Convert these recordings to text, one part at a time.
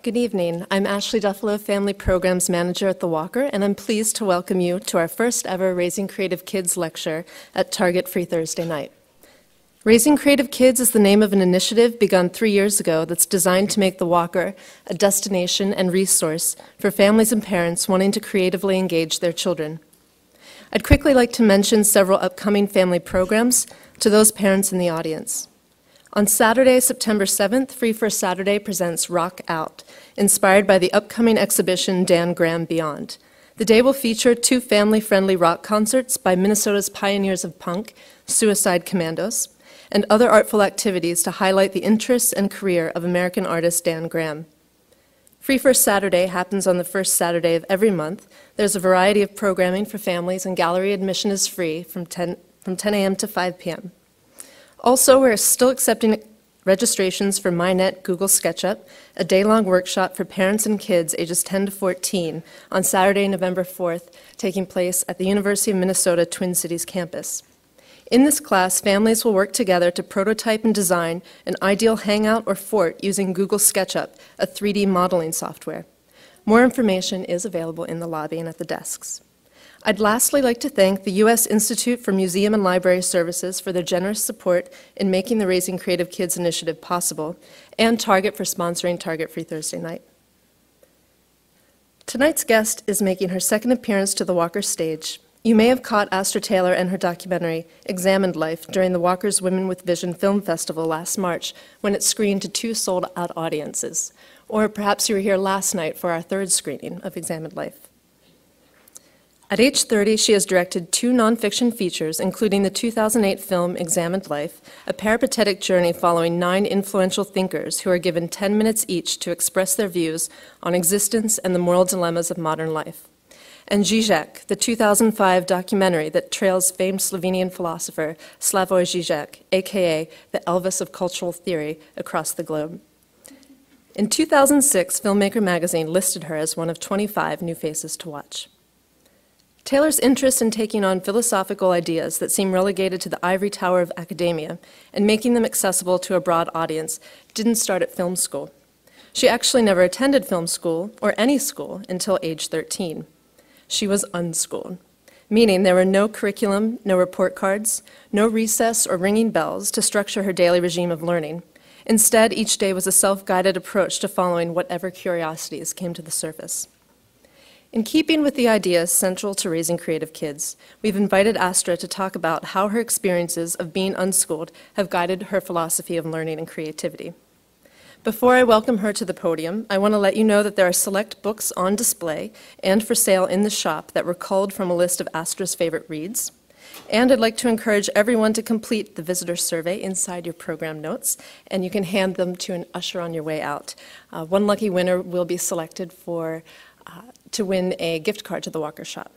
Good evening. I'm Ashley Duffalo, Family Programs Manager at The Walker, and I'm pleased to welcome you to our first ever Raising Creative Kids lecture at Target Free Thursday night. Raising Creative Kids is the name of an initiative begun 3 years ago that's designed to make The Walker a destination and resource for families and parents wanting to creatively engage their children. I'd quickly like to mention several upcoming family programs to those parents in the audience. On Saturday, September 7th, Free for Saturday presents Rock Out, inspired by the upcoming exhibition Dan Graham Beyond. The day will feature 2 family-friendly rock concerts by Minnesota's pioneers of punk, Suicide Commandos, and other artful activities to highlight the interests and career of American artist Dan Graham. Free for Saturday happens on the first Saturday of every month. There's a variety of programming for families, and gallery admission is free from 10 a.m. to 5 p.m. Also, we're still accepting registrations for MyNet Google SketchUp, a day-long workshop for parents and kids ages 10 to 14 on Saturday, November 4th, taking place at the University of Minnesota Twin Cities campus. In this class, families will work together to prototype and design an ideal hangout or fort using Google SketchUp, a 3D modeling software. More information is available in the lobby and at the desks. I'd lastly like to thank the U.S. Institute for Museum and Library Services for their generous support in making the Raising Creative Kids initiative possible, and Target for sponsoring Target Free Thursday night. Tonight's guest is making her second appearance to the Walker stage. You may have caught Astra Taylor and her documentary, Examined Life, during the Walker's Women with Vision Film Festival last March, when it screened to 2 sold-out audiences. Or perhaps you were here last night for our 3rd screening of Examined Life. At age 30, she has directed 2 nonfiction features, including the 2008 film Examined Life, a peripatetic journey following 9 influential thinkers who are given 10 minutes each to express their views on existence and the moral dilemmas of modern life. And Žižek, the 2005 documentary that trails famed Slovenian philosopher Slavoj Žižek, aka the Elvis of cultural theory, across the globe. In 2006, Filmmaker magazine listed her as one of 25 new faces to watch. Taylor's interest in taking on philosophical ideas that seem relegated to the ivory tower of academia and making them accessible to a broad audience didn't start at film school. She actually never attended film school, or any school, until age 13. She was unschooled, meaning there were no curriculum, no report cards, no recess or ringing bells to structure her daily regime of learning. Instead, each day was a self-guided approach to following whatever curiosities came to the surface. In keeping with the ideas central to raising creative kids, we've invited Astra to talk about how her experiences of being unschooled have guided her philosophy of learning and creativity. Before I welcome her to the podium, I want to let you know that there are select books on display and for sale in the shop that were culled from a list of Astra's favorite reads. And I'd like to encourage everyone to complete the visitor survey inside your program notes, and you can hand them to an usher on your way out. One lucky winner will be selected to win a gift card to the Walker shop.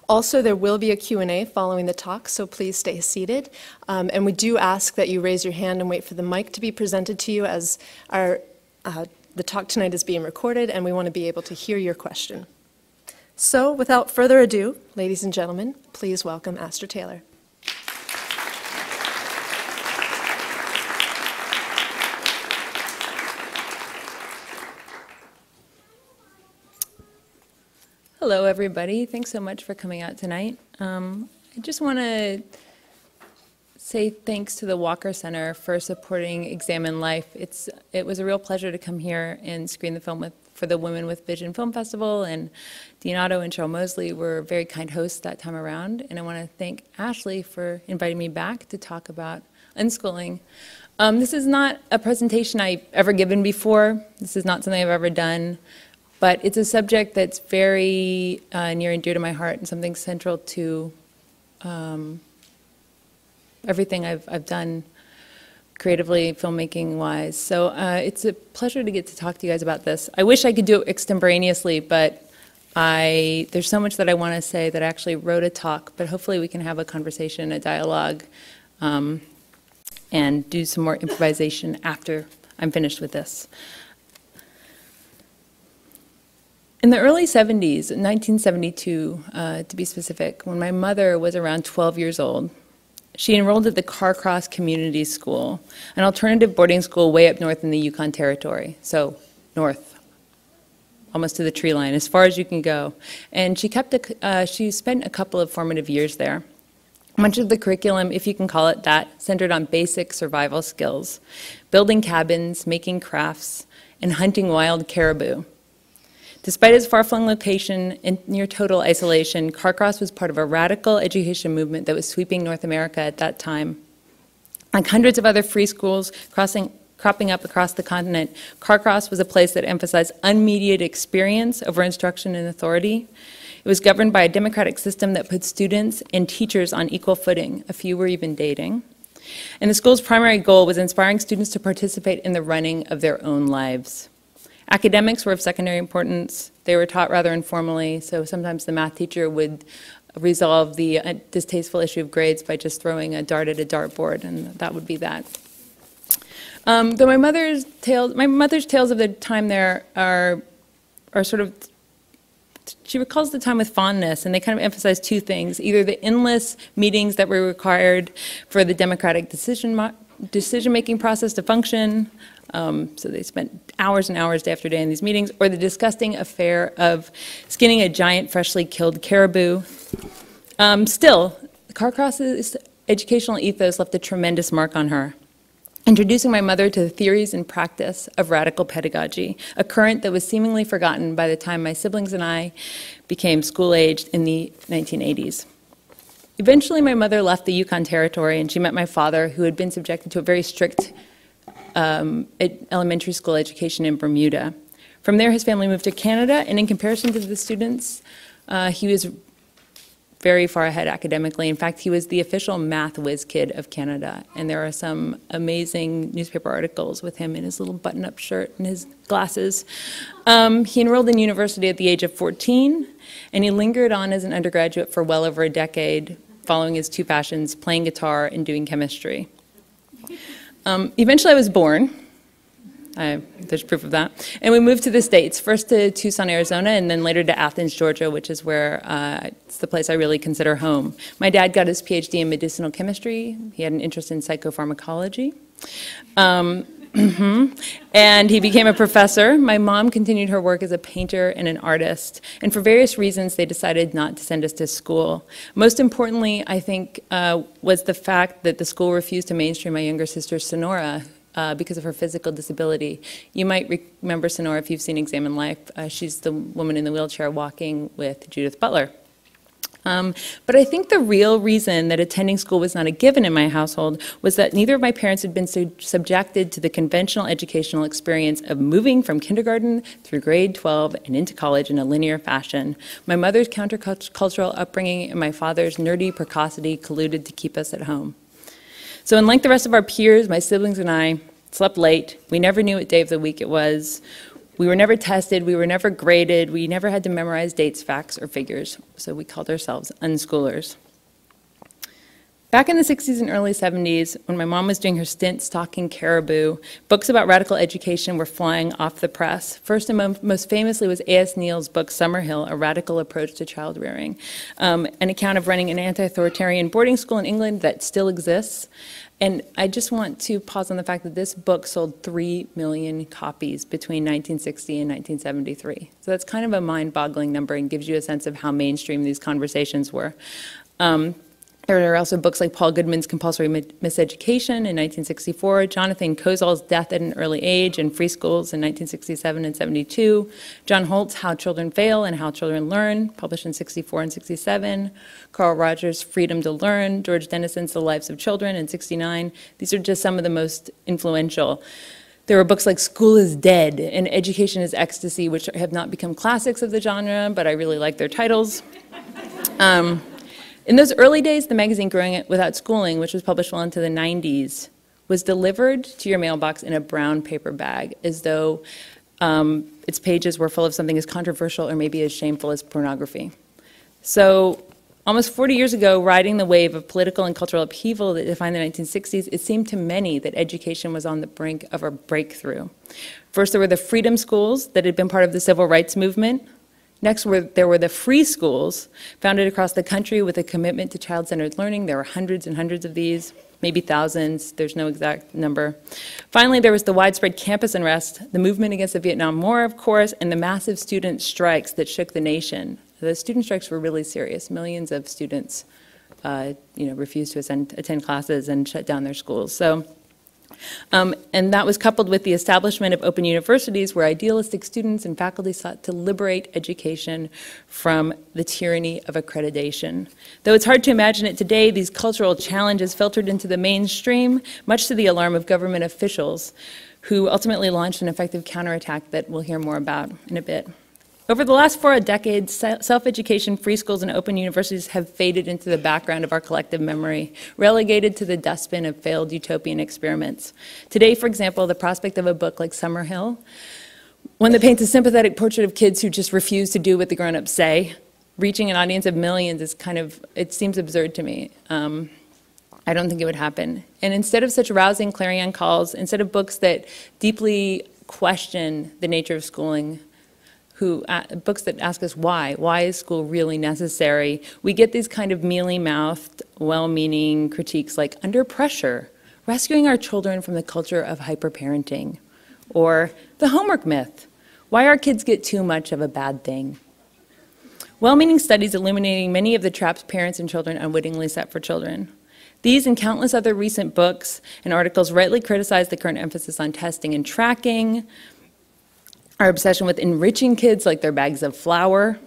Also, there will be a Q&A following the talk, so please stay seated. And we do ask that you raise your hand and wait for the mic to be presented to you, as the talk tonight is being recorded and we want to be able to hear your question. So without further ado, ladies and gentlemen, please welcome Astra Taylor. Hello, everybody. Thanks so much for coming out tonight. I just want to say thanks to the Walker Center for supporting Examined Life. It was a real pleasure to come here and screen the film for the Women with Vision Film Festival, and Dean Otto and Cheryl Mosley were very kind hosts that time around. And I want to thank Ashley for inviting me back to talk about unschooling. This is not a presentation I've ever given before. This is not something I've ever done. But it's a subject that's very near and dear to my heart and something central to everything I've done creatively, filmmaking-wise. So it's a pleasure to get to talk to you guys about this. I wish I could do it extemporaneously, but there's so much that I want to say that I actually wrote a talk, but hopefully we can have a conversation, a dialogue, and do some more improvisation after I'm finished with this. In the early 70s, 1972 to be specific, when my mother was around 12 years old, she enrolled at the Carcross Community School, an alternative boarding school way up north in the Yukon Territory. So north, almost to the tree line, as far as you can go. And she spent a couple of formative years there. Much of the curriculum, if you can call it that, centered on basic survival skills, building cabins, making crafts, and hunting wild caribou. Despite its far-flung location and near total isolation, Carcross was part of a radical education movement that was sweeping North America at that time. Like hundreds of other free schools cropping up across the continent, Carcross was a place that emphasized unmediated experience over instruction and authority. It was governed by a democratic system that put students and teachers on equal footing. A few were even dating. And the school's primary goal was inspiring students to participate in the running of their own lives. Academics were of secondary importance. They were taught rather informally, so sometimes the math teacher would resolve the distasteful issue of grades by just throwing a dart at a dartboard, and that would be that. Though my mother's tales of the time there are sort of, she recalls the time with fondness, and they kind of emphasize two things: either the endless meetings that were required for the democratic decision-making process to function, so they spent hours and hours day after day in these meetings, or the disgusting affair of skinning a giant freshly killed caribou. Still, Carcross's educational ethos left a tremendous mark on her, introducing my mother to the theories and practice of radical pedagogy, a current that was seemingly forgotten by the time my siblings and I became school-aged in the 1980s. Eventually, my mother left the Yukon Territory, and she met my father, who had been subjected to a very strict elementary school education in Bermuda. From there, his family moved to Canada, and in comparison to the students, he was very far ahead academically. In fact, he was the official math whiz kid of Canada, and there are some amazing newspaper articles with him in his little button-up shirt and his glasses. He enrolled in university at the age of 14, and he lingered on as an undergraduate for well over a decade, following his two passions, playing guitar and doing chemistry. Eventually I was born. There's proof of that. And we moved to the States, first to Tucson, Arizona, and then later to Athens, Georgia, which is where it's the place I really consider home. My dad got his PhD in medicinal chemistry. He had an interest in psychopharmacology. And he became a professor. My mom continued her work as a painter and an artist. And for various reasons, they decided not to send us to school. Most importantly, I think, was the fact that the school refused to mainstream my younger sister, Sonora, because of her physical disability. You might remember Sonora if you've seen Examine Life. She's the woman in the wheelchair walking with Judith Butler. But I think the real reason that attending school was not a given in my household was that neither of my parents had been subjected to the conventional educational experience of moving from kindergarten through grade 12 and into college in a linear fashion. My mother's countercultural upbringing and my father's nerdy precocity colluded to keep us at home. So unlike the rest of our peers, my siblings and I slept late. We never knew what day of the week it was. We were never tested, we were never graded, we never had to memorize dates, facts, or figures, so we called ourselves unschoolers. Back in the 60s and early 70s, when my mom was doing her stint stalking caribou, books about radical education were flying off the press. First and most famously was A.S. Neill's book, Summerhill, A Radical Approach to Child Rearing, an account of running an anti-authoritarian boarding school in England that still exists. And I just want to pause on the fact that this book sold 3 million copies between 1960 and 1973. So that's kind of a mind-boggling number and gives you a sense of how mainstream these conversations were. There are also books like Paul Goodman's Compulsory Miseducation in 1964, Jonathan Kozol's Death at an Early Age and Free Schools in 1967 and 72, John Holt's How Children Fail and How Children Learn, published in 64 and 67, Carl Rogers' Freedom to Learn, George Dennison's The Lives of Children in 69. These are just some of the most influential. There were books like School is Dead and Education is Ecstasy, which have not become classics of the genre, but I really like their titles. In those early days, the magazine Growing Without Schooling, which was published well into the 90s, was delivered to your mailbox in a brown paper bag, as though its pages were full of something as controversial or maybe as shameful as pornography. So almost 40 years ago, riding the wave of political and cultural upheaval that defined the 1960s, it seemed to many that education was on the brink of a breakthrough. First, there were the freedom schools that had been part of the civil rights movement. Next, there were the free schools, founded across the country with a commitment to child-centered learning. There were hundreds and hundreds of these. maybe thousands, there's no exact number. Finally, there was the widespread campus unrest, the movement against the Vietnam War, of course, and the massive student strikes that shook the nation. The student strikes were really serious. Millions of students refused to attend classes and shut down their schools. So, and that was coupled with the establishment of open universities where idealistic students and faculty sought to liberate education from the tyranny of accreditation. Though it's hard to imagine it today, these cultural challenges filtered into the mainstream, much to the alarm of government officials, who ultimately launched an effective counterattack that we'll hear more about in a bit. Over the last 4 decades, self-education, free schools, and open universities have faded into the background of our collective memory, relegated to the dustbin of failed utopian experiments. Today, for example, the prospect of a book like Summerhill, one that paints a sympathetic portrait of kids who just refuse to do what the grown-ups say, reaching an audience of millions is it seems absurd to me. I don't think it would happen. And instead of such rousing clarion calls, instead of books that deeply question the nature of schooling, books that ask us why is school really necessary, we get these kind of mealy-mouthed, well-meaning critiques like Under Pressure, rescuing our children from the culture of hyperparenting, or the homework myth, why our kids get too much of a bad thing. Well-meaning studies illuminating many of the traps parents and children unwittingly set for children. These and countless other recent books and articles rightly criticize the current emphasis on testing and tracking, our obsession with enriching kids like they're bags of flour,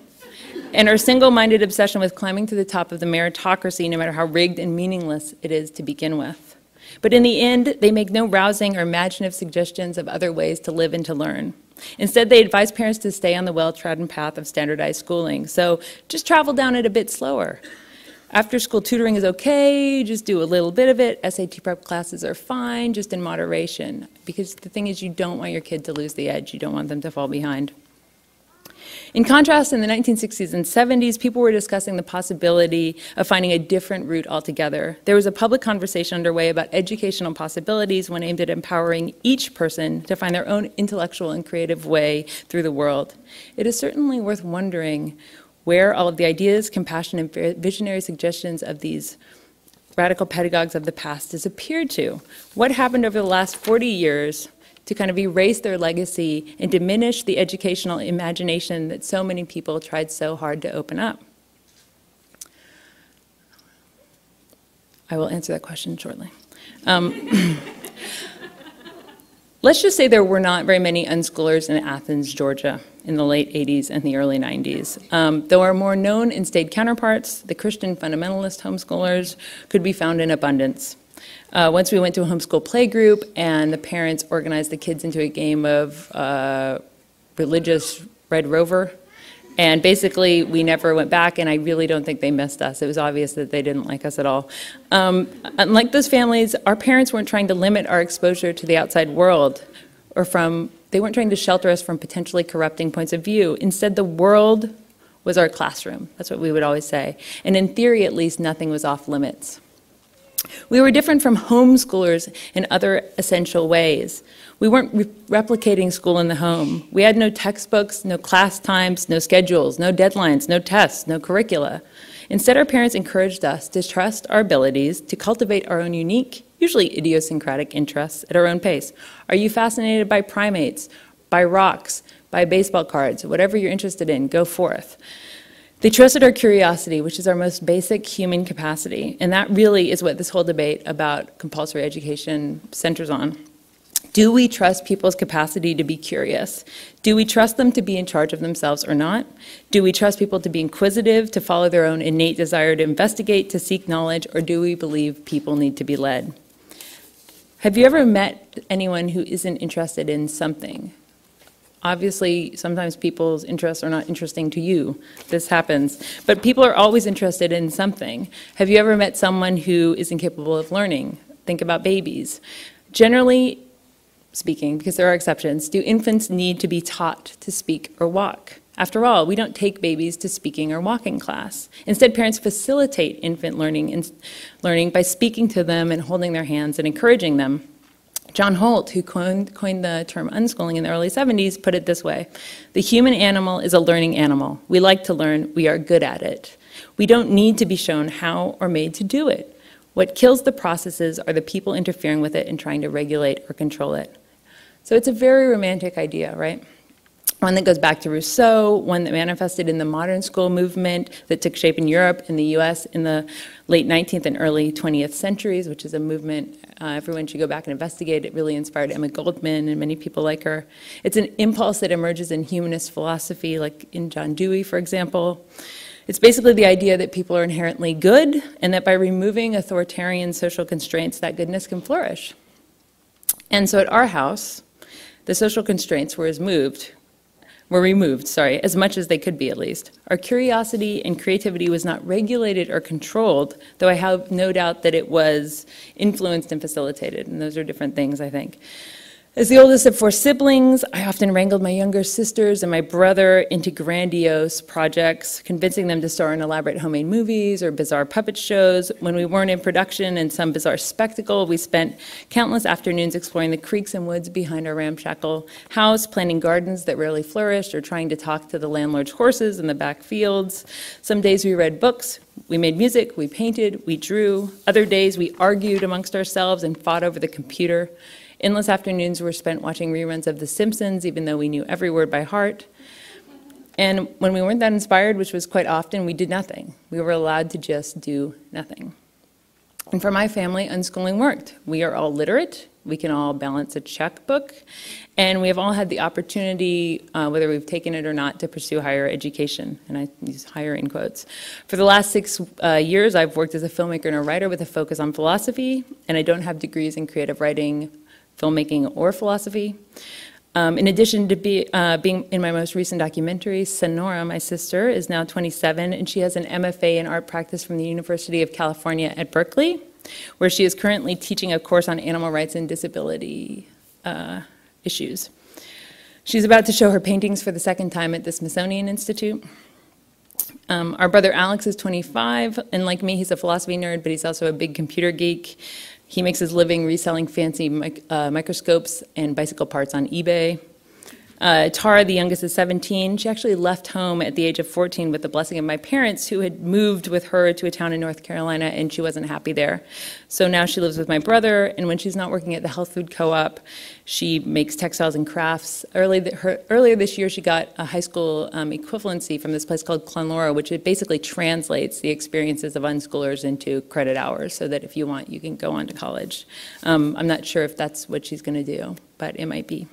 and our single-minded obsession with climbing to the top of the meritocracy, no matter how rigged and meaningless it is to begin with. But in the end, they make no rousing or imaginative suggestions of other ways to live and to learn. Instead, they advise parents to stay on the well-trodden path of standardized schooling, so just travel down it a bit slower. After-school tutoring is okay, just do a little bit of it. SAT prep classes are fine, just in moderation. Because the thing is, you don't want your kid to lose the edge. You don't want them to fall behind. In contrast, in the 1960s and 70s, people were discussing the possibility of finding a different route altogether. There was a public conversation underway about educational possibilities, one aimed at empowering each person to find their own intellectual and creative way through the world. It is certainly worth wondering where all of the ideas, compassion, and visionary suggestions of these radical pedagogues of the past disappeared to. What happened over the last 40 years to kind of erase their legacy and diminish the educational imagination that so many people tried so hard to open up? I will answer that question shortly. Let's just say there were not very many unschoolers in Athens, Georgia, in the late 80s and the early 90s. Though our more known and staid counterparts, the Christian fundamentalist homeschoolers, could be found in abundance. Once we went to a homeschool playgroup and the parents organized the kids into a game of religious Red Rover. And basically, we never went back, and I really don't think they missed us. It was obvious that they didn't like us at all. Unlike those families, our parents weren't trying to limit our exposure to the outside world, they weren't trying to shelter us from potentially corrupting points of view. Instead, the world was our classroom. That's what we would always say. And in theory, at least, nothing was off limits. We were different from homeschoolers in other essential ways. We weren't replicating school in the home. We had no textbooks, no class times, no schedules, no deadlines, no tests, no curricula. Instead, our parents encouraged us to trust our abilities to cultivate our own unique, usually idiosyncratic interests at our own pace. Are you fascinated by primates, by rocks, by baseball cards? Whatever you're interested in, go forth. They trusted our curiosity, which is our most basic human capacity, and that really is what this whole debate about compulsory education centers on. Do we trust people's capacity to be curious? Do we trust them to be in charge of themselves or not? Do we trust people to be inquisitive, to follow their own innate desire to investigate, to seek knowledge, or do we believe people need to be led? Have you ever met anyone who isn't interested in something? Obviously, sometimes people's interests are not interesting to you. This happens. But people are always interested in something. Have you ever met someone who is incapable of learning? Think about babies. Generally speaking, because there are exceptions, do infants need to be taught to speak or walk? After all, we don't take babies to speaking or walking class. Instead, parents facilitate infant learning by speaking to them and holding their hands and encouraging them. John Holt, who coined the term unschooling in the early 70s, put it this way: the human animal is a learning animal. We like to learn. We are good at it. We don't need to be shown how or made to do it. What kills the processes are the people interfering with it and trying to regulate or control it. So it's a very romantic idea, right? One that goes back to Rousseau, one that manifested in the modern school movement that took shape in Europe and the US in the late 19th and early 20th centuries, which is a movement everyone should go back and investigate. It really inspired Emma Goldman and many people like her. It's an impulse that emerges in humanist philosophy, like in John Dewey, for example. It's basically the idea that people are inherently good and that by removing authoritarian social constraints, that goodness can flourish. And so at our house, the social constraints were removed, as much as they could be at least. Our curiosity and creativity was not regulated or controlled, though I have no doubt that it was influenced and facilitated, and those are different things, I think. As the oldest of 4 siblings, I often wrangled my younger sisters and my brother into grandiose projects, convincing them to star in elaborate homemade movies or bizarre puppet shows. When we weren't in production in some bizarre spectacle, we spent countless afternoons exploring the creeks and woods behind our ramshackle house, planting gardens that rarely flourished, or trying to talk to the landlord's horses in the back fields. Some days we read books, we made music, we painted, we drew. Other days we argued amongst ourselves and fought over the computer. Endless afternoons were spent watching reruns of The Simpsons, even though we knew every word by heart. And when we weren't that inspired, which was quite often, we did nothing. We were allowed to just do nothing. And for my family, unschooling worked. We are all literate. We can all balance a checkbook. And we have all had the opportunity, whether we've taken it or not, to pursue higher education. And I use higher in quotes. For the last 6 years, I've worked as a filmmaker and a writer with a focus on philosophy. And I don't have degrees in creative writing, filmmaking, or philosophy. In addition to being in my most recent documentary, Sonora, my sister, is now 27, and she has an MFA in art practice from the University of California at Berkeley, where she is currently teaching a course on animal rights and disability issues. She's about to show her paintings for the 2nd time at the Smithsonian Institute. Our brother Alex is 25, and like me, he's a philosophy nerd, but he's also a big computer geek. He makes his living reselling fancy microscopes and bicycle parts on eBay. Tara, the youngest, is 17. She actually left home at the age of 14 with the blessing of my parents, who had moved with her to a town in North Carolina, and she wasn't happy there. So now she lives with my brother, and when she's not working at the health food co-op, she makes textiles and crafts. Earlier this year, she got a high school equivalency from this place called Clonlora, which it basically translates the experiences of unschoolers into credit hours, so that if you want, you can go on to college. I'm not sure if that's what she's going to do, but it might be.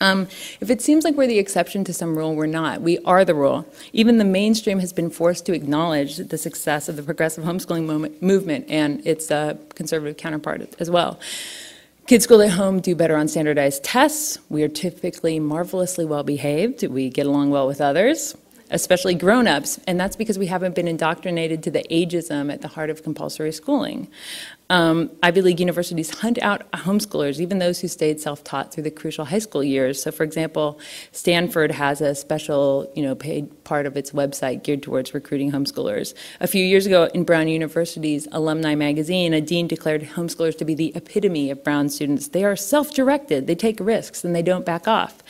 If it seems like we're the exception to some rule, we're not. We are the rule. Even the mainstream has been forced to acknowledge the success of the progressive homeschooling movement and its conservative counterpart as well. Kids schooled at home do better on standardized tests. We are typically marvelously well behaved. We get along well with others, especially grown-ups, and that's because we haven't been indoctrinated to the ageism at the heart of compulsory schooling. Ivy League universities hunt out homeschoolers, even those who stayed self-taught through the crucial high school years. So, for example, Stanford has a special, paid part of its website geared towards recruiting homeschoolers. A few years ago, in Brown University's alumni magazine, a dean declared homeschoolers to be the epitome of Brown students. They are self-directed, they take risks, and they don't back off.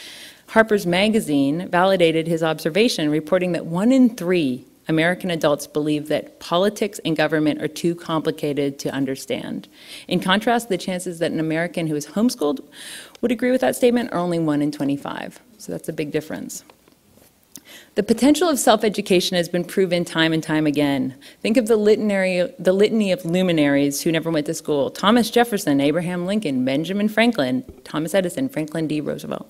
Harper's Magazine validated his observation, reporting that 1 in 3 American adults believe that politics and government are too complicated to understand. In contrast, the chances that an American who is homeschooled would agree with that statement are only 1 in 25. So that's a big difference. The potential of self-education has been proven time and time again. Think of the litany of luminaries who never went to school: Thomas Jefferson, Abraham Lincoln, Benjamin Franklin, Thomas Edison, Franklin D. Roosevelt.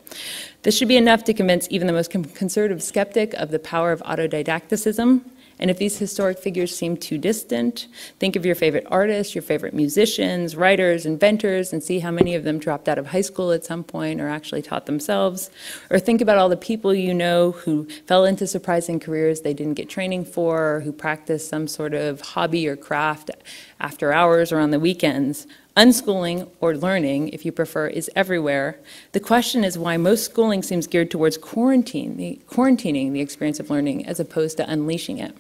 This should be enough to convince even the most conservative skeptic of the power of autodidacticism. And if these historic figures seem too distant, think of your favorite artists, your favorite musicians, writers, inventors, and see how many of them dropped out of high school at some point or actually taught themselves. Or think about all the people you know who fell into surprising careers they didn't get training for, or who practiced some sort of hobby or craft after hours or on the weekends. Unschooling, or learning, if you prefer, is everywhere. The question is why most schooling seems geared towards quarantining the experience of learning as opposed to unleashing it.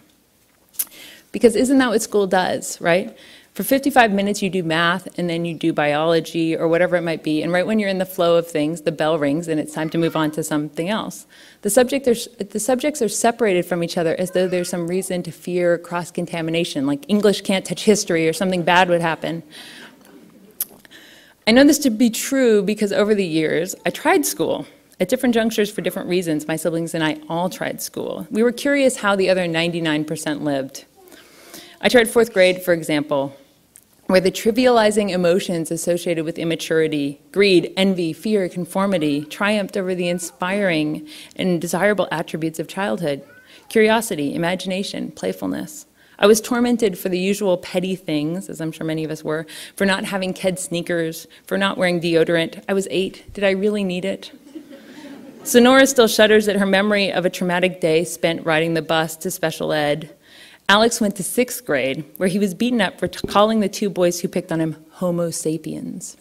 Because isn't that what school does, right? For 55 minutes, you do math, and then you do biology, or whatever it might be. And right when you're in the flow of things, the bell rings, and it's time to move on to something else. The subjects are separated from each other as though there's some reason to fear cross-contamination, like English can't touch history, or something bad would happen. I know this to be true because over the years, I tried school. At different junctures for different reasons, my siblings and I all tried school. We were curious how the other 99% lived. I tried 4th grade, for example, where the trivializing emotions associated with immaturity, greed, envy, fear, conformity, triumphed over the inspiring and desirable attributes of childhood: curiosity, imagination, playfulness. I was tormented for the usual petty things, as I'm sure many of us were, for not having kid sneakers, for not wearing deodorant. I was 8. Did I really need it? Sonora still shudders at her memory of a traumatic day spent riding the bus to special ed. Alex went to 6th grade, where he was beaten up for calling the 2 boys who picked on him Homo sapiens.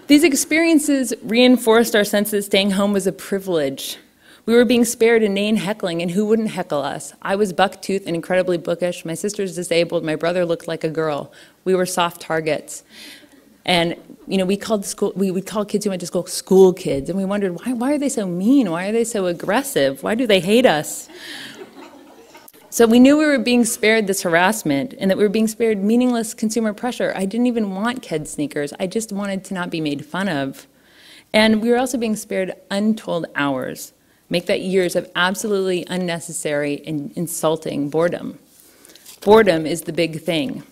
These experiences reinforced our sense that staying home was a privilege. We were being spared inane heckling, and who wouldn't heckle us? I was buck-toothed and incredibly bookish. My sister's disabled. My brother looked like a girl. We were soft targets. And we would call kids who went to school school kids, and we wondered, why are they so mean? Why are they so aggressive? Why do they hate us? So we knew we were being spared this harassment, and that we were being spared meaningless consumer pressure. I didn't even want kid sneakers. I just wanted to not be made fun of. And we were also being spared untold hours. Make that years of absolutely unnecessary and insulting boredom. Boredom is the big thing.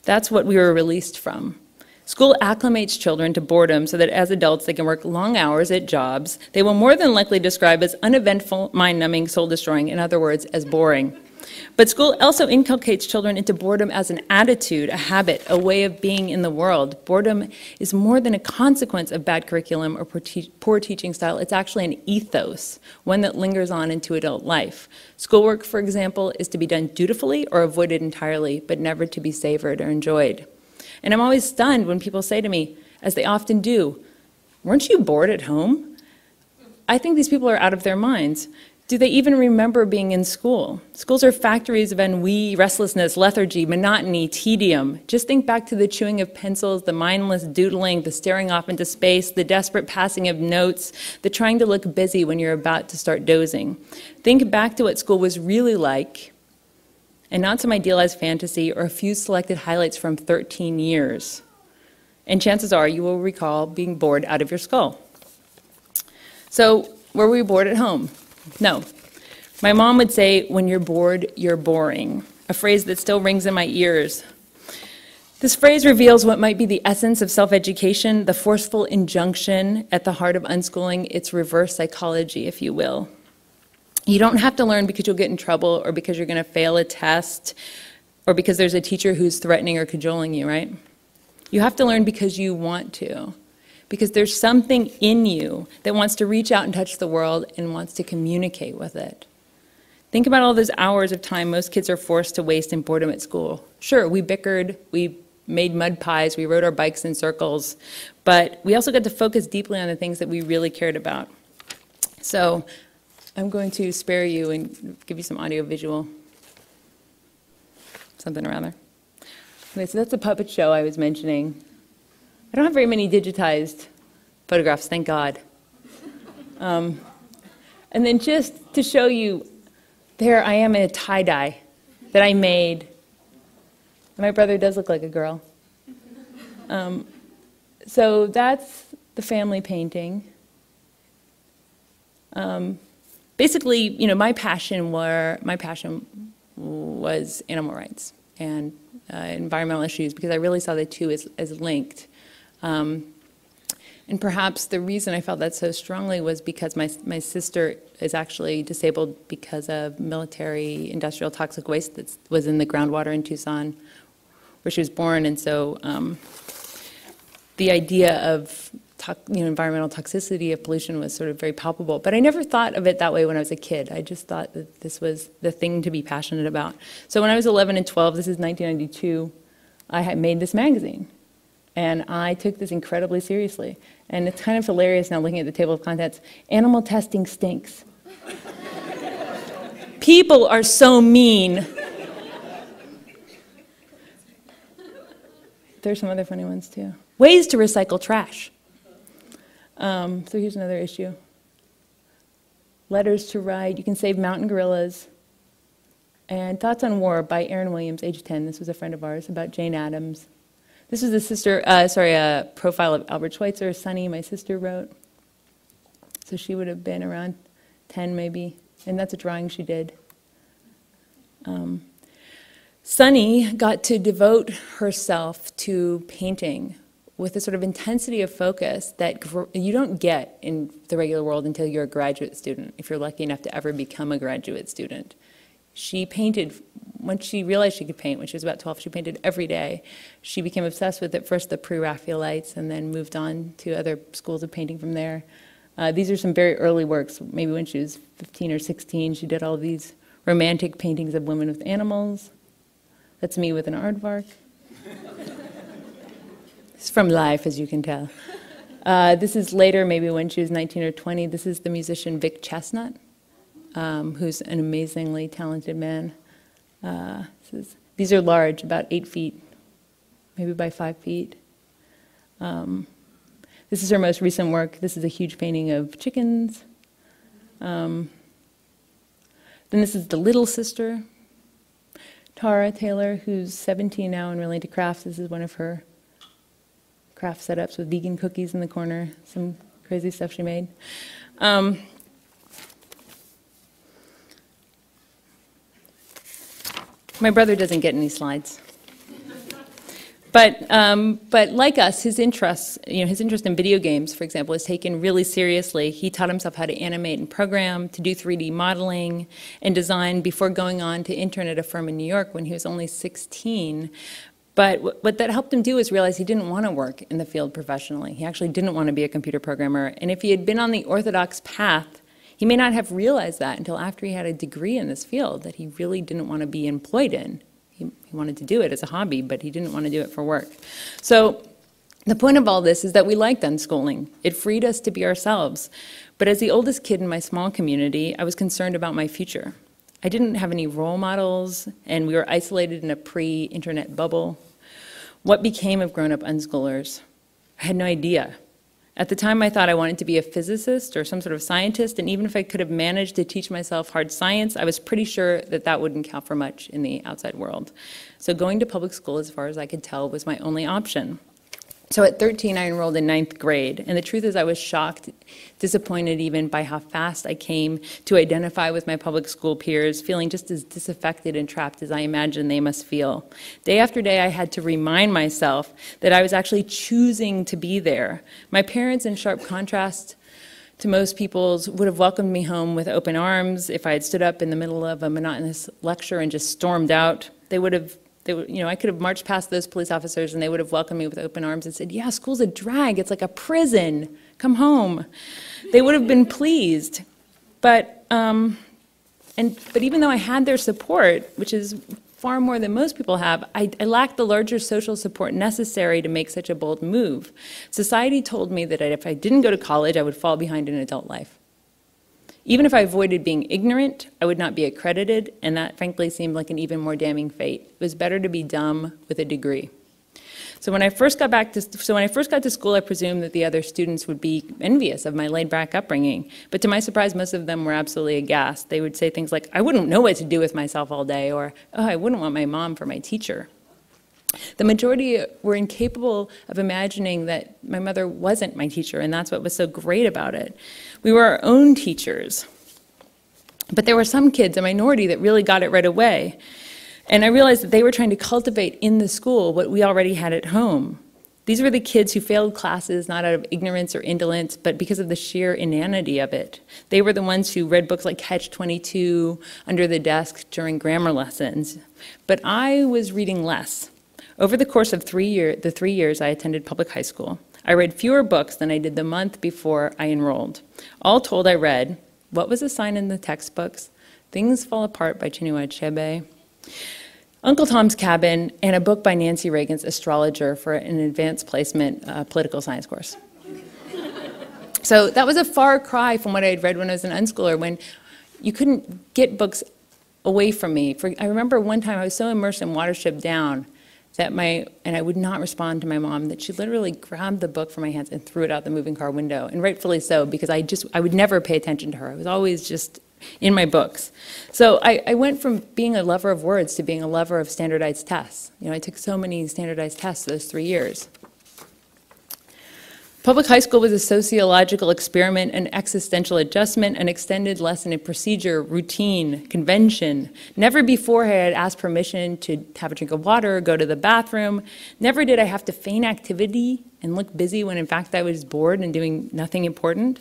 That's what we were released from. School acclimates children to boredom so that as adults they can work long hours at jobs they will more than likely describe as uneventful, mind-numbing, soul-destroying, in other words, as boring. But school also inculcates children into boredom as an attitude, a habit, a way of being in the world. Boredom is more than a consequence of bad curriculum or poor teaching style. It's actually an ethos, one that lingers on into adult life. Schoolwork, for example, is to be done dutifully or avoided entirely, but never to be savored or enjoyed. And I'm always stunned when people say to me, as they often do, "Weren't you bored at home?" I think these people are out of their minds. Do they even remember being in school? Schools are factories of ennui, restlessness, lethargy, monotony, tedium. Just think back to the chewing of pencils, the mindless doodling, the staring off into space, the desperate passing of notes, the trying to look busy when you're about to start dozing. Think back to what school was really like, and not some idealized fantasy or a few selected highlights from 13 years. And chances are you will recall being bored out of your skull. So, were we bored at home? No. My mom would say, "When you're bored, you're boring," a phrase that still rings in my ears. This phrase reveals what might be the essence of self-education, the forceful injunction at the heart of unschooling, its reverse psychology, if you will. You don't have to learn because you'll get in trouble or because you're going to fail a test or because there's a teacher who's threatening or cajoling you, right? You have to learn because you want to, because there's something in you that wants to reach out and touch the world and wants to communicate with it. Think about all those hours of time most kids are forced to waste in boredom at school. Sure, we bickered, we made mud pies, we rode our bikes in circles, but we also got to focus deeply on the things that we really cared about. So I'm going to spare you and give you some audio-visual, something or other. Okay, so that's a puppet show I was mentioning. I don't have very many digitized photographs, thank God. And then just to show you, there I am in a tie-dye that I made. My brother does look like a girl. So that's the family painting. Basically, my passion was animal rights and environmental issues because I really saw the two as linked. And perhaps the reason I felt that so strongly was because my sister is actually disabled because of military industrial toxic waste that was in the groundwater in Tucson where she was born. And so the idea of environmental toxicity of pollution was sort of very palpable. But I never thought of it that way when I was a kid. I just thought that this was the thing to be passionate about. So when I was 11 and 12, this is 1992, I had made this magazine. And I took this incredibly seriously. And it's kind of hilarious now looking at the table of contents. Animal testing stinks. People are so mean. there's some other funny ones too. Ways to recycle trash. So here's another issue. Letters to Write, You Can Save Mountain Gorillas. And Thoughts on War by Erin Williams, age 10. This was a friend of ours, about Jane Addams. This was a profile of Albert Schweitzer, Sunny, my sister, wrote. So she would have been around 10 maybe, and that's a drawing she did. Sunny got to devote herself to painting with a sort of intensity of focus that you don't get in the regular world until you're a graduate student, if you're lucky enough to ever become a graduate student. She painted, once she realized she could paint, when she was about 12, she painted every day. She became obsessed with, at first, the pre-Raphaelites, and then moved on to other schools of painting from there. These are some very early works. Maybe when she was 15 or 16, she did all these romantic paintings of women with animals. That's me with an aardvark. It's from life, as you can tell. This is later, maybe when she was 19 or 20. This is the musician Vic Chestnut, who's an amazingly talented man. These are large, about 8 feet, maybe by 5 feet. This is her most recent work. This is a huge painting of chickens. Then this is the little sister, Tara Taylor, who's 17 now and really into crafts. This is one of her craft setups with vegan cookies in the corner, some crazy stuff she made. My brother doesn't get any slides. But like us, his interest in video games, for example, is taken really seriously. He taught himself how to animate and program, to do 3D modeling and design before going on to intern at a firm in New York when he was only 16. But what that helped him do is realize he didn't want to work in the field professionally. He actually didn't want to be a computer programmer. And if he had been on the orthodox path, he may not have realized that until after he had a degree in this field that he really didn't want to be employed in. He wanted to do it as a hobby, but he didn't want to do it for work. So the point of all this is that we liked unschooling. It freed us to be ourselves. But as the oldest kid in my small community, I was concerned about my future. I didn't have any role models, and we were isolated in a pre-internet bubble. What became of grown-up unschoolers? I had no idea. At the time, I thought I wanted to be a physicist or some sort of scientist, and even if I could have managed to teach myself hard science, I was pretty sure that that wouldn't count for much in the outside world. So going to public school, as far as I could tell, was my only option. So at 13, I enrolled in 9th grade, and the truth is I was shocked, disappointed even by how fast I came to identify with my public school peers, feeling just as disaffected and trapped as I imagined they must feel. Day after day, I had to remind myself that I was actually choosing to be there. My parents, in sharp contrast to most people's, would have welcomed me home with open arms if I had stood up in the middle of a monotonous lecture and just stormed out. I could have marched past those police officers and they would have welcomed me with open arms and said, yeah, school's a drag, it's like a prison, come home. They would have been pleased. But even though I had their support, which is far more than most people have, I lacked the larger social support necessary to make such a bold move. Society told me that if I didn't go to college, I would fall behind in adult life. Even if I avoided being ignorant, I would not be accredited, and that frankly seemed like an even more damning fate. It was better to be dumb with a degree. So when I first got to school, I presumed that the other students would be envious of my laid-back upbringing. But to my surprise, most of them were absolutely aghast. They would say things like, I wouldn't know what to do with myself all day, or, oh, I wouldn't want my mom for my teacher. The majority were incapable of imagining that my mother wasn't my teacher, and that's what was so great about it. We were our own teachers. But there were some kids, a minority, that really got it right away. And I realized that they were trying to cultivate in the school what we already had at home. These were the kids who failed classes not out of ignorance or indolence, but because of the sheer inanity of it. They were the ones who read books like Catch-22 under the desk during grammar lessons. But I was reading less. Over the course of the 3 years I attended public high school, I read fewer books than I did the month before I enrolled. All told, I read What Was Assigned in the Textbooks, Things Fall Apart by Chinua Achebe, Uncle Tom's Cabin, and a book by Nancy Reagan's Astrologer for an advanced placement political science course. So that was a far cry from what I had read when I was an unschooler, when you couldn't get books away from me. I remember one time I was so immersed in Watership Down and I would not respond to my mom, that she literally grabbed the book from my hands and threw it out the moving car window, and rightfully so, because I would never pay attention to her. I was always just in my books. So I went from being a lover of words to being a lover of standardized tests. I took so many standardized tests those 3 years. Public high school was a sociological experiment, an existential adjustment, an extended lesson in procedure, routine, convention. Never before had I asked permission to have a drink of water or go to the bathroom. Never did I have to feign activity and look busy when in fact I was bored and doing nothing important.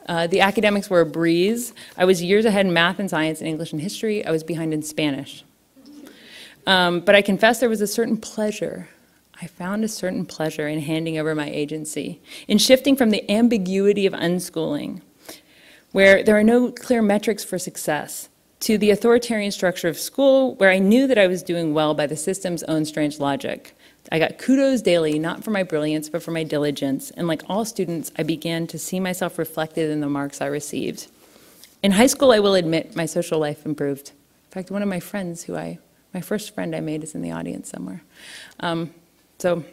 The academics were a breeze. I was years ahead in math and science and English and history. I was behind in Spanish. But I confess there was a certain pleasure. I found a certain pleasure in handing over my agency, in shifting from the ambiguity of unschooling, where there are no clear metrics for success, to the authoritarian structure of school, where I knew that I was doing well by the system's own strange logic. I got kudos daily, not for my brilliance, but for my diligence. And like all students, I began to see myself reflected in the marks I received. In high school, I will admit, my social life improved. In fact, one of my friends my first friend I made is in the audience somewhere. So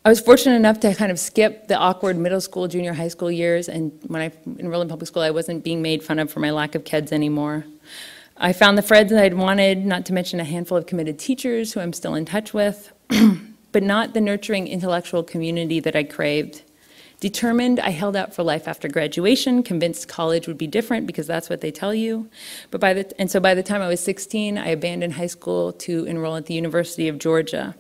I was fortunate enough to kind of skip the awkward middle school, junior high school years, and when I enrolled in public school, I wasn't being made fun of for my lack of kids anymore. I found the friends that I'd wanted, not to mention a handful of committed teachers who I'm still in touch with, but not the nurturing intellectual community that I craved. Determined, I held out for life after graduation, convinced college would be different because that's what they tell you. So by the time I was 16, I abandoned high school to enroll at the University of Georgia.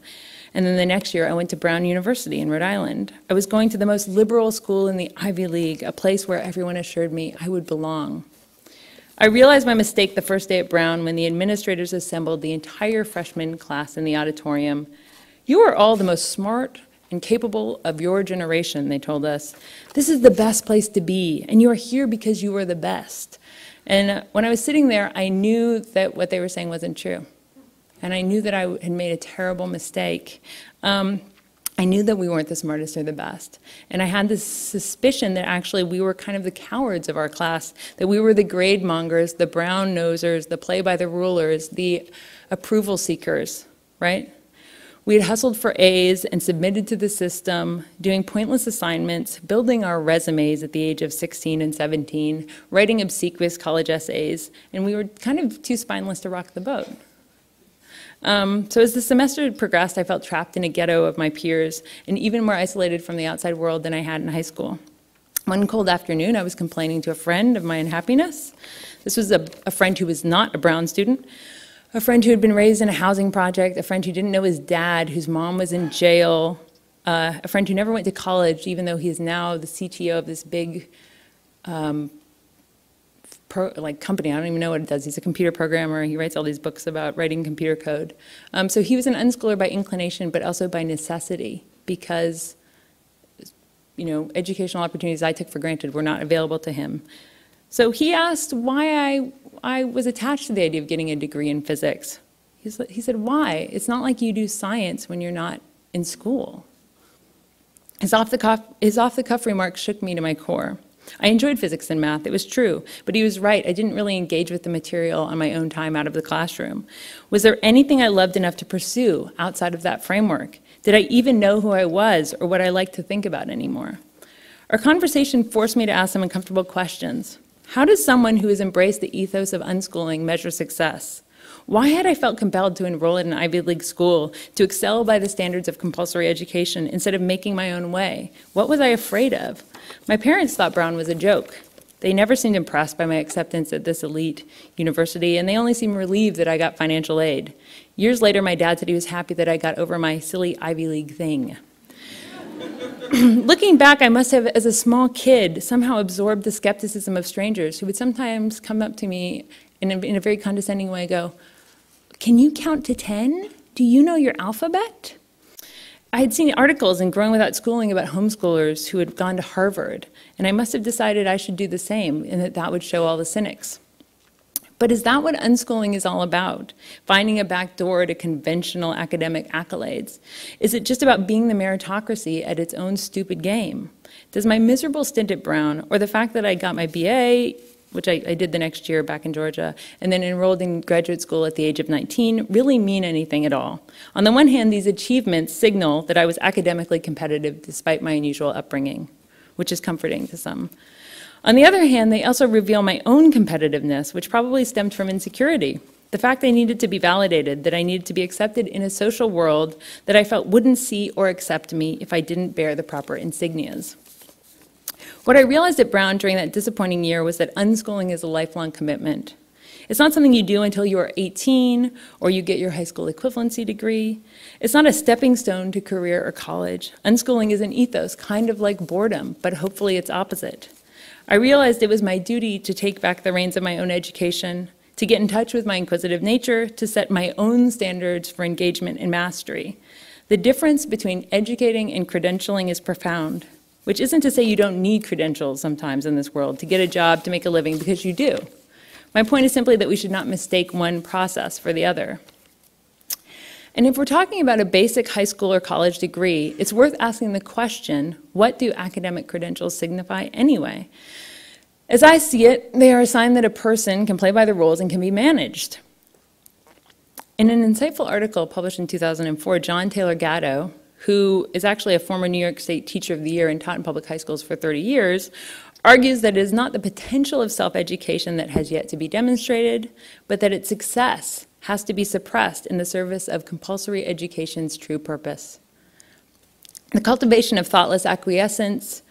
And then the next year, I went to Brown University in Rhode Island. I was going to the most liberal school in the Ivy League, a place where everyone assured me I would belong. I realized my mistake the first day at Brown when the administrators assembled the entire freshman class in the auditorium. You are all the most smart and capable of your generation, they told us. This is the best place to be, and you are here because you are the best. And when I was sitting there, I knew that what they were saying wasn't true. And I knew that I had made a terrible mistake. I knew that we weren't the smartest or the best. And I had this suspicion that actually we were kind of the cowards of our class, that we were the grade mongers, the brown nosers, the play by the rulers, the approval seekers, right? We had hustled for A's and submitted to the system, doing pointless assignments, building our resumes at the age of 16 and 17, writing obsequious college essays, and we were kind of too spineless to rock the boat. So as the semester progressed, I felt trapped in a ghetto of my peers and even more isolated from the outside world than I had in high school. One cold afternoon, I was complaining to a friend of my unhappiness. This was a friend who was not a Brown student, a friend who had been raised in a housing project, a friend who didn't know his dad, whose mom was in jail, a friend who never went to college, even though he is now the CTO of this big company. I don't even know what it does. He's a computer programmer. He writes all these books about writing computer code. So he was an unschooler by inclination, but also by necessity, because educational opportunities I took for granted were not available to him. So he asked why I was attached to the idea of getting a degree in physics. He said, why? It's not like you do science when you're not in school. His off-the-cuff remarks shook me to my core. I enjoyed physics and math, it was true, but he was right. I didn't really engage with the material on my own time out of the classroom. Was there anything I loved enough to pursue outside of that framework? Did I even know who I was or what I liked to think about anymore? Our conversation forced me to ask some uncomfortable questions. How does someone who has embraced the ethos of unschooling measure success? Why had I felt compelled to enroll at an Ivy League school, to excel by the standards of compulsory education instead of making my own way? What was I afraid of? My parents thought Brown was a joke. They never seemed impressed by my acceptance at this elite university, and they only seemed relieved that I got financial aid. Years later, my dad said he was happy that I got over my silly Ivy League thing. Looking back, I must have, as a small kid, somehow absorbed the skepticism of strangers who would sometimes come up to me in a very condescending way, go, "Can you count to 10? Do you know your alphabet?" I had seen articles in Growing Without Schooling about homeschoolers who had gone to Harvard, and I must have decided I should do the same, and that would show all the cynics. But is that what unschooling is all about? Finding a back door to conventional academic accolades? Is it just about being the meritocracy at its own stupid game? Does my miserable stint at Brown, or the fact that I got my BA, which I did the next year back in Georgia, and then enrolled in graduate school at the age of 19 really mean anything at all. On the one hand, these achievements signal that I was academically competitive despite my unusual upbringing, which is comforting to some. On the other hand, they also reveal my own competitiveness, which probably stemmed from insecurity. The fact I needed to be validated, that I needed to be accepted in a social world that I felt wouldn't see or accept me if I didn't bear the proper insignias. What I realized at Brown during that disappointing year was that unschooling is a lifelong commitment. It's not something you do until you are 18 or you get your high school equivalency degree. It's not a stepping stone to career or college. Unschooling is an ethos, kind of like boredom, but hopefully it's opposite. I realized it was my duty to take back the reins of my own education, to get in touch with my inquisitive nature, to set my own standards for engagement and mastery. The difference between educating and credentialing is profound, which isn't to say you don't need credentials sometimes in this world to get a job, to make a living, because you do. My point is simply that we should not mistake one process for the other. And if we're talking about a basic high school or college degree, it's worth asking the question, what do academic credentials signify anyway? As I see it, they are a sign that a person can play by the rules and can be managed. In an insightful article published in 2004, John Taylor Gatto, who is actually a former New York State Teacher of the Year and taught in public high schools for 30 years, argues that it is not the potential of self-education that has yet to be demonstrated, but that its success has to be suppressed in the service of compulsory education's true purpose. The cultivation of thoughtless acquiescence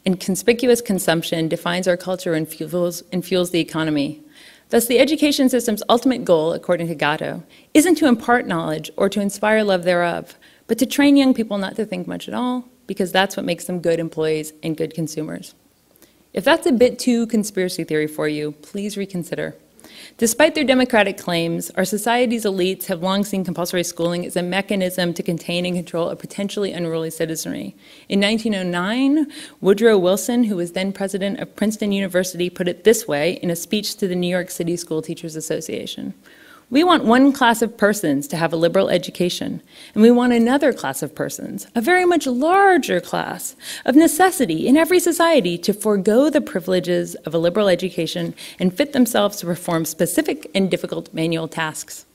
and conspicuous consumption defines our culture and fuels the economy. Thus, the education system's ultimate goal, according to Gatto, isn't to impart knowledge or to inspire love thereof, but to train young people not to think much at all, because that's what makes them good employees and good consumers. If that's a bit too conspiracy theory for you, please reconsider. Despite their democratic claims, our society's elites have long seen compulsory schooling as a mechanism to contain and control a potentially unruly citizenry. In 1909, Woodrow Wilson, who was then president of Princeton University, put it this way in a speech to the New York City School Teachers Association. We want one class of persons to have a liberal education, and we want another class of persons, a very much larger class, of necessity in every society to forego the privileges of a liberal education and fit themselves to perform specific and difficult manual tasks.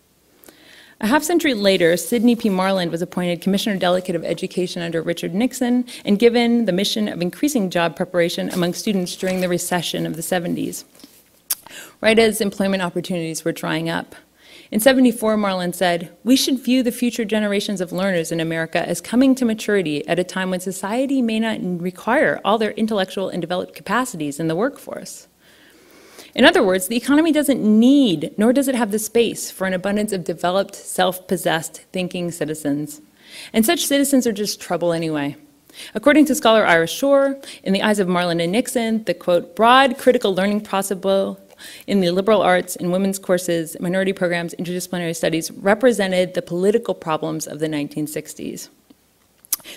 A half-century later, Sidney P. Marland was appointed Commissioner Delegate of Education under Richard Nixon and given the mission of increasing job preparation among students during the recession of the 70s, right as employment opportunities were drying up. In 1974, Marland said, "We should view the future generations of learners in America as coming to maturity at a time when society may not require all their intellectual and developed capacities in the workforce." In other words, the economy doesn't need, nor does it have the space for an abundance of developed, self-possessed, thinking citizens. And such citizens are just trouble anyway. According to scholar Ira Shore, in the eyes of Marland and Nixon, the, quote, broad critical learning possible in the liberal arts, in women's courses, minority programs, interdisciplinary studies represented the political problems of the 1960s.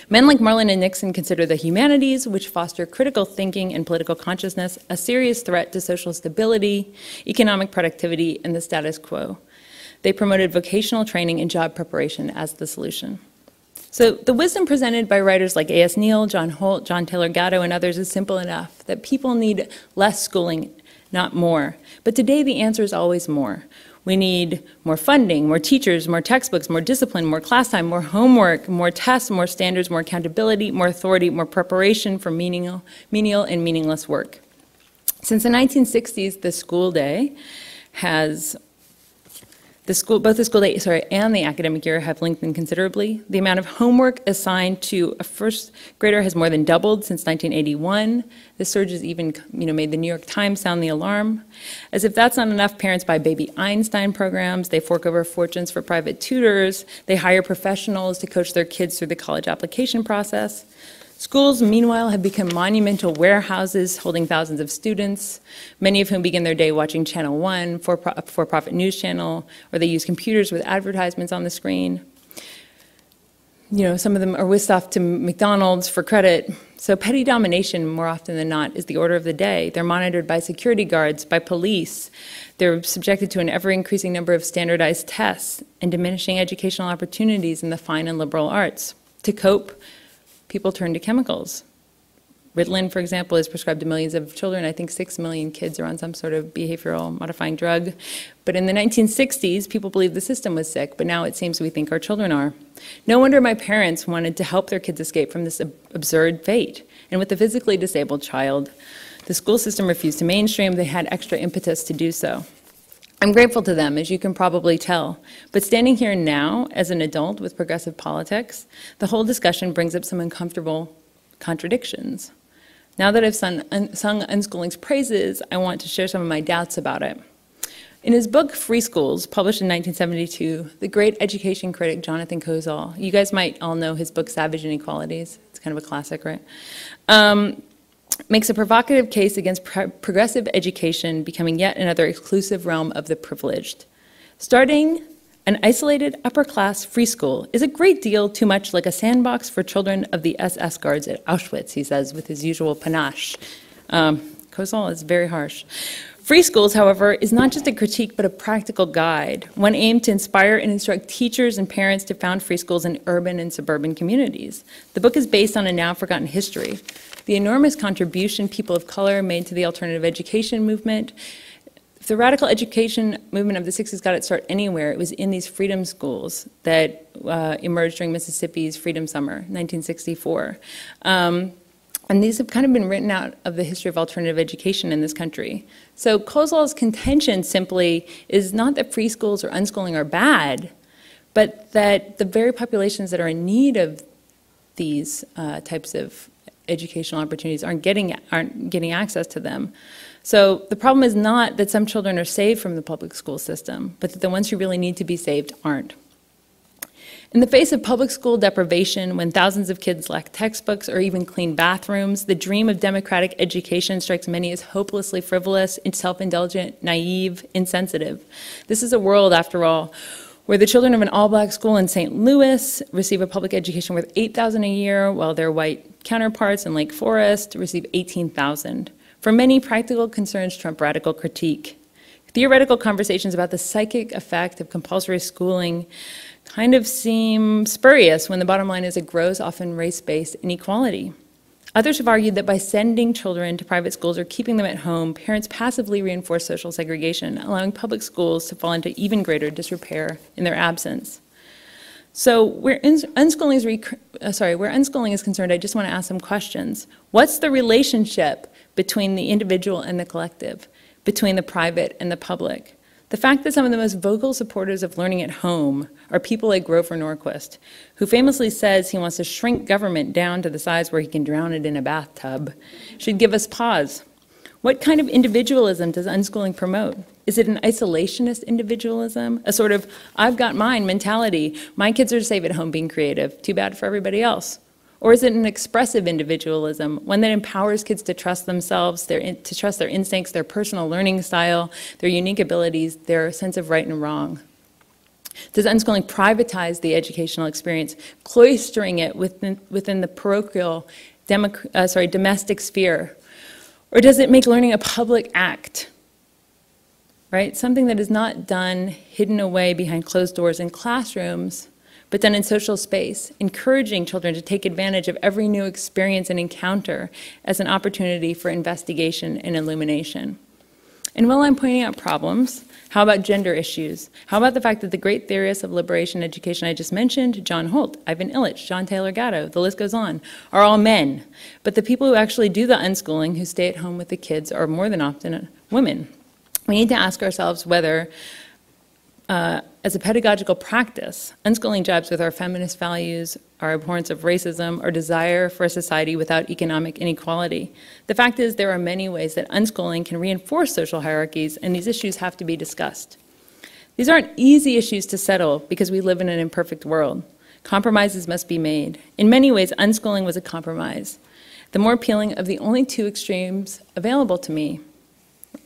Men like Marland and Nixon consider the humanities, which foster critical thinking and political consciousness, a serious threat to social stability, economic productivity, and the status quo. They promoted vocational training and job preparation as the solution. So the wisdom presented by writers like A.S. Neal, John Holt, John Taylor Gatto, and others is simple enough, that people need less schooling, not more. But today the answer is always more. We need more funding, more teachers, more textbooks, more discipline, more class time, more homework, more tests, more standards, more accountability, more authority, more preparation for menial and meaningless work. Since the 1960s, the school day has both the school day and the academic year have lengthened considerably. The amount of homework assigned to a first grader has more than doubled since 1981. This surge has even made the New York Times sound the alarm. As if that's not enough, parents buy baby Einstein programs, they fork over fortunes for private tutors, they hire professionals to coach their kids through the college application process. Schools, meanwhile, have become monumental warehouses holding thousands of students, many of whom begin their day watching Channel 1, a for-profit news channel, or they use computers with advertisements on the screen. Some of them are whisked off to McDonald's for credit. So petty domination, more often than not, is the order of the day. They're monitored by security guards, by police. They're subjected to an ever-increasing number of standardized tests and diminishing educational opportunities in the fine and liberal arts. To cope, people turn to chemicals, Ritalin, for example, is prescribed to millions of children. I think 6 million kids are on some sort of behavioral modifying drug. But in the 1960s, people believed the system was sick, but now it seems we think our children are. No wonder my parents wanted to help their kids escape from this absurd fate. And with a physically disabled child, the school system refused to mainstream. They had extra impetus to do so. I'm grateful to them, as you can probably tell. But standing here now as an adult with progressive politics, the whole discussion brings up some uncomfortable contradictions. Now that I've sung unschooling's praises, I want to share some of my doubts about it. In his book, Free Schools, published in 1972, the great education critic Jonathan Kozol, you guys might all know his book, Savage Inequalities. It's kind of a classic, right? Makes a provocative case against progressive education becoming yet another exclusive realm of the privileged. Starting an isolated upper-class free school is a great deal too much like a sandbox for children of the SS guards at Auschwitz, he says, with his usual panache. Kozol is very harsh. Free schools, however, is not just a critique, but a practical guide. One aimed to inspire and instruct teachers and parents to found free schools in urban and suburban communities. The book is based on a now-forgotten history. The enormous contribution people of color made to the alternative education movement. If the radical education movement of the 60s got its start anywhere, it was in these freedom schools that emerged during Mississippi's Freedom Summer, 1964. And these have kind of been written out of the history of alternative education in this country. So Kozol's contention simply is not that free schools or unschooling are bad, but that the very populations that are in need of these types of educational opportunities aren't getting access to them. So the problem is not that some children are saved from the public school system, but that the ones who really need to be saved aren't. In the face of public school deprivation, when thousands of kids lack textbooks or even clean bathrooms, the dream of democratic education strikes many as hopelessly frivolous, self-indulgent, naive, insensitive. This is a world, after all, where the children of an all-black school in St. Louis receive a public education worth $8,000 a year, while their white counterparts in Lake Forest receive $18,000. For many, practical concerns trump radical critique. Theoretical conversations about the psychic effect of compulsory schooling kind of seem spurious when the bottom line is it grows often race-based inequality. Others have argued that by sending children to private schools or keeping them at home, parents passively reinforce social segregation, allowing public schools to fall into even greater disrepair in their absence. So where unschooling is concerned, I just want to ask some questions. What's the relationship between the individual and the collective, between the private and the public? The fact that some of the most vocal supporters of learning at home are people like Grover Norquist, who famously says he wants to shrink government down to the size where he can drown it in a bathtub, should give us pause. What kind of individualism does unschooling promote? Is it an isolationist individualism, a sort of I've got mine mentality, my kids are safe at home being creative, too bad for everybody else? Or is it an expressive individualism, one that empowers kids to trust themselves, to trust their instincts, their personal learning style, their unique abilities, their sense of right and wrong? Does unschooling privatize the educational experience, cloistering it within the parochial, domestic sphere? Or does it make learning a public act, right? Something that is not done hidden away behind closed doors in classrooms, but done in social space, encouraging children to take advantage of every new experience and encounter as an opportunity for investigation and illumination. And while I'm pointing out problems, how about gender issues? How about the fact that the great theorists of liberation education I just mentioned, John Holt, Ivan Illich, John Taylor Gatto, the list goes on, are all men. But the people who actually do the unschooling, who stay at home with the kids, are more than often women. We need to ask ourselves whether as a pedagogical practice, unschooling jibes with our feminist values, our abhorrence of racism, our desire for a society without economic inequality. The fact is there are many ways that unschooling can reinforce social hierarchies, and these issues have to be discussed. These aren't easy issues to settle because we live in an imperfect world. Compromises must be made. In many ways, unschooling was a compromise, the more appealing of the only two extremes available to me.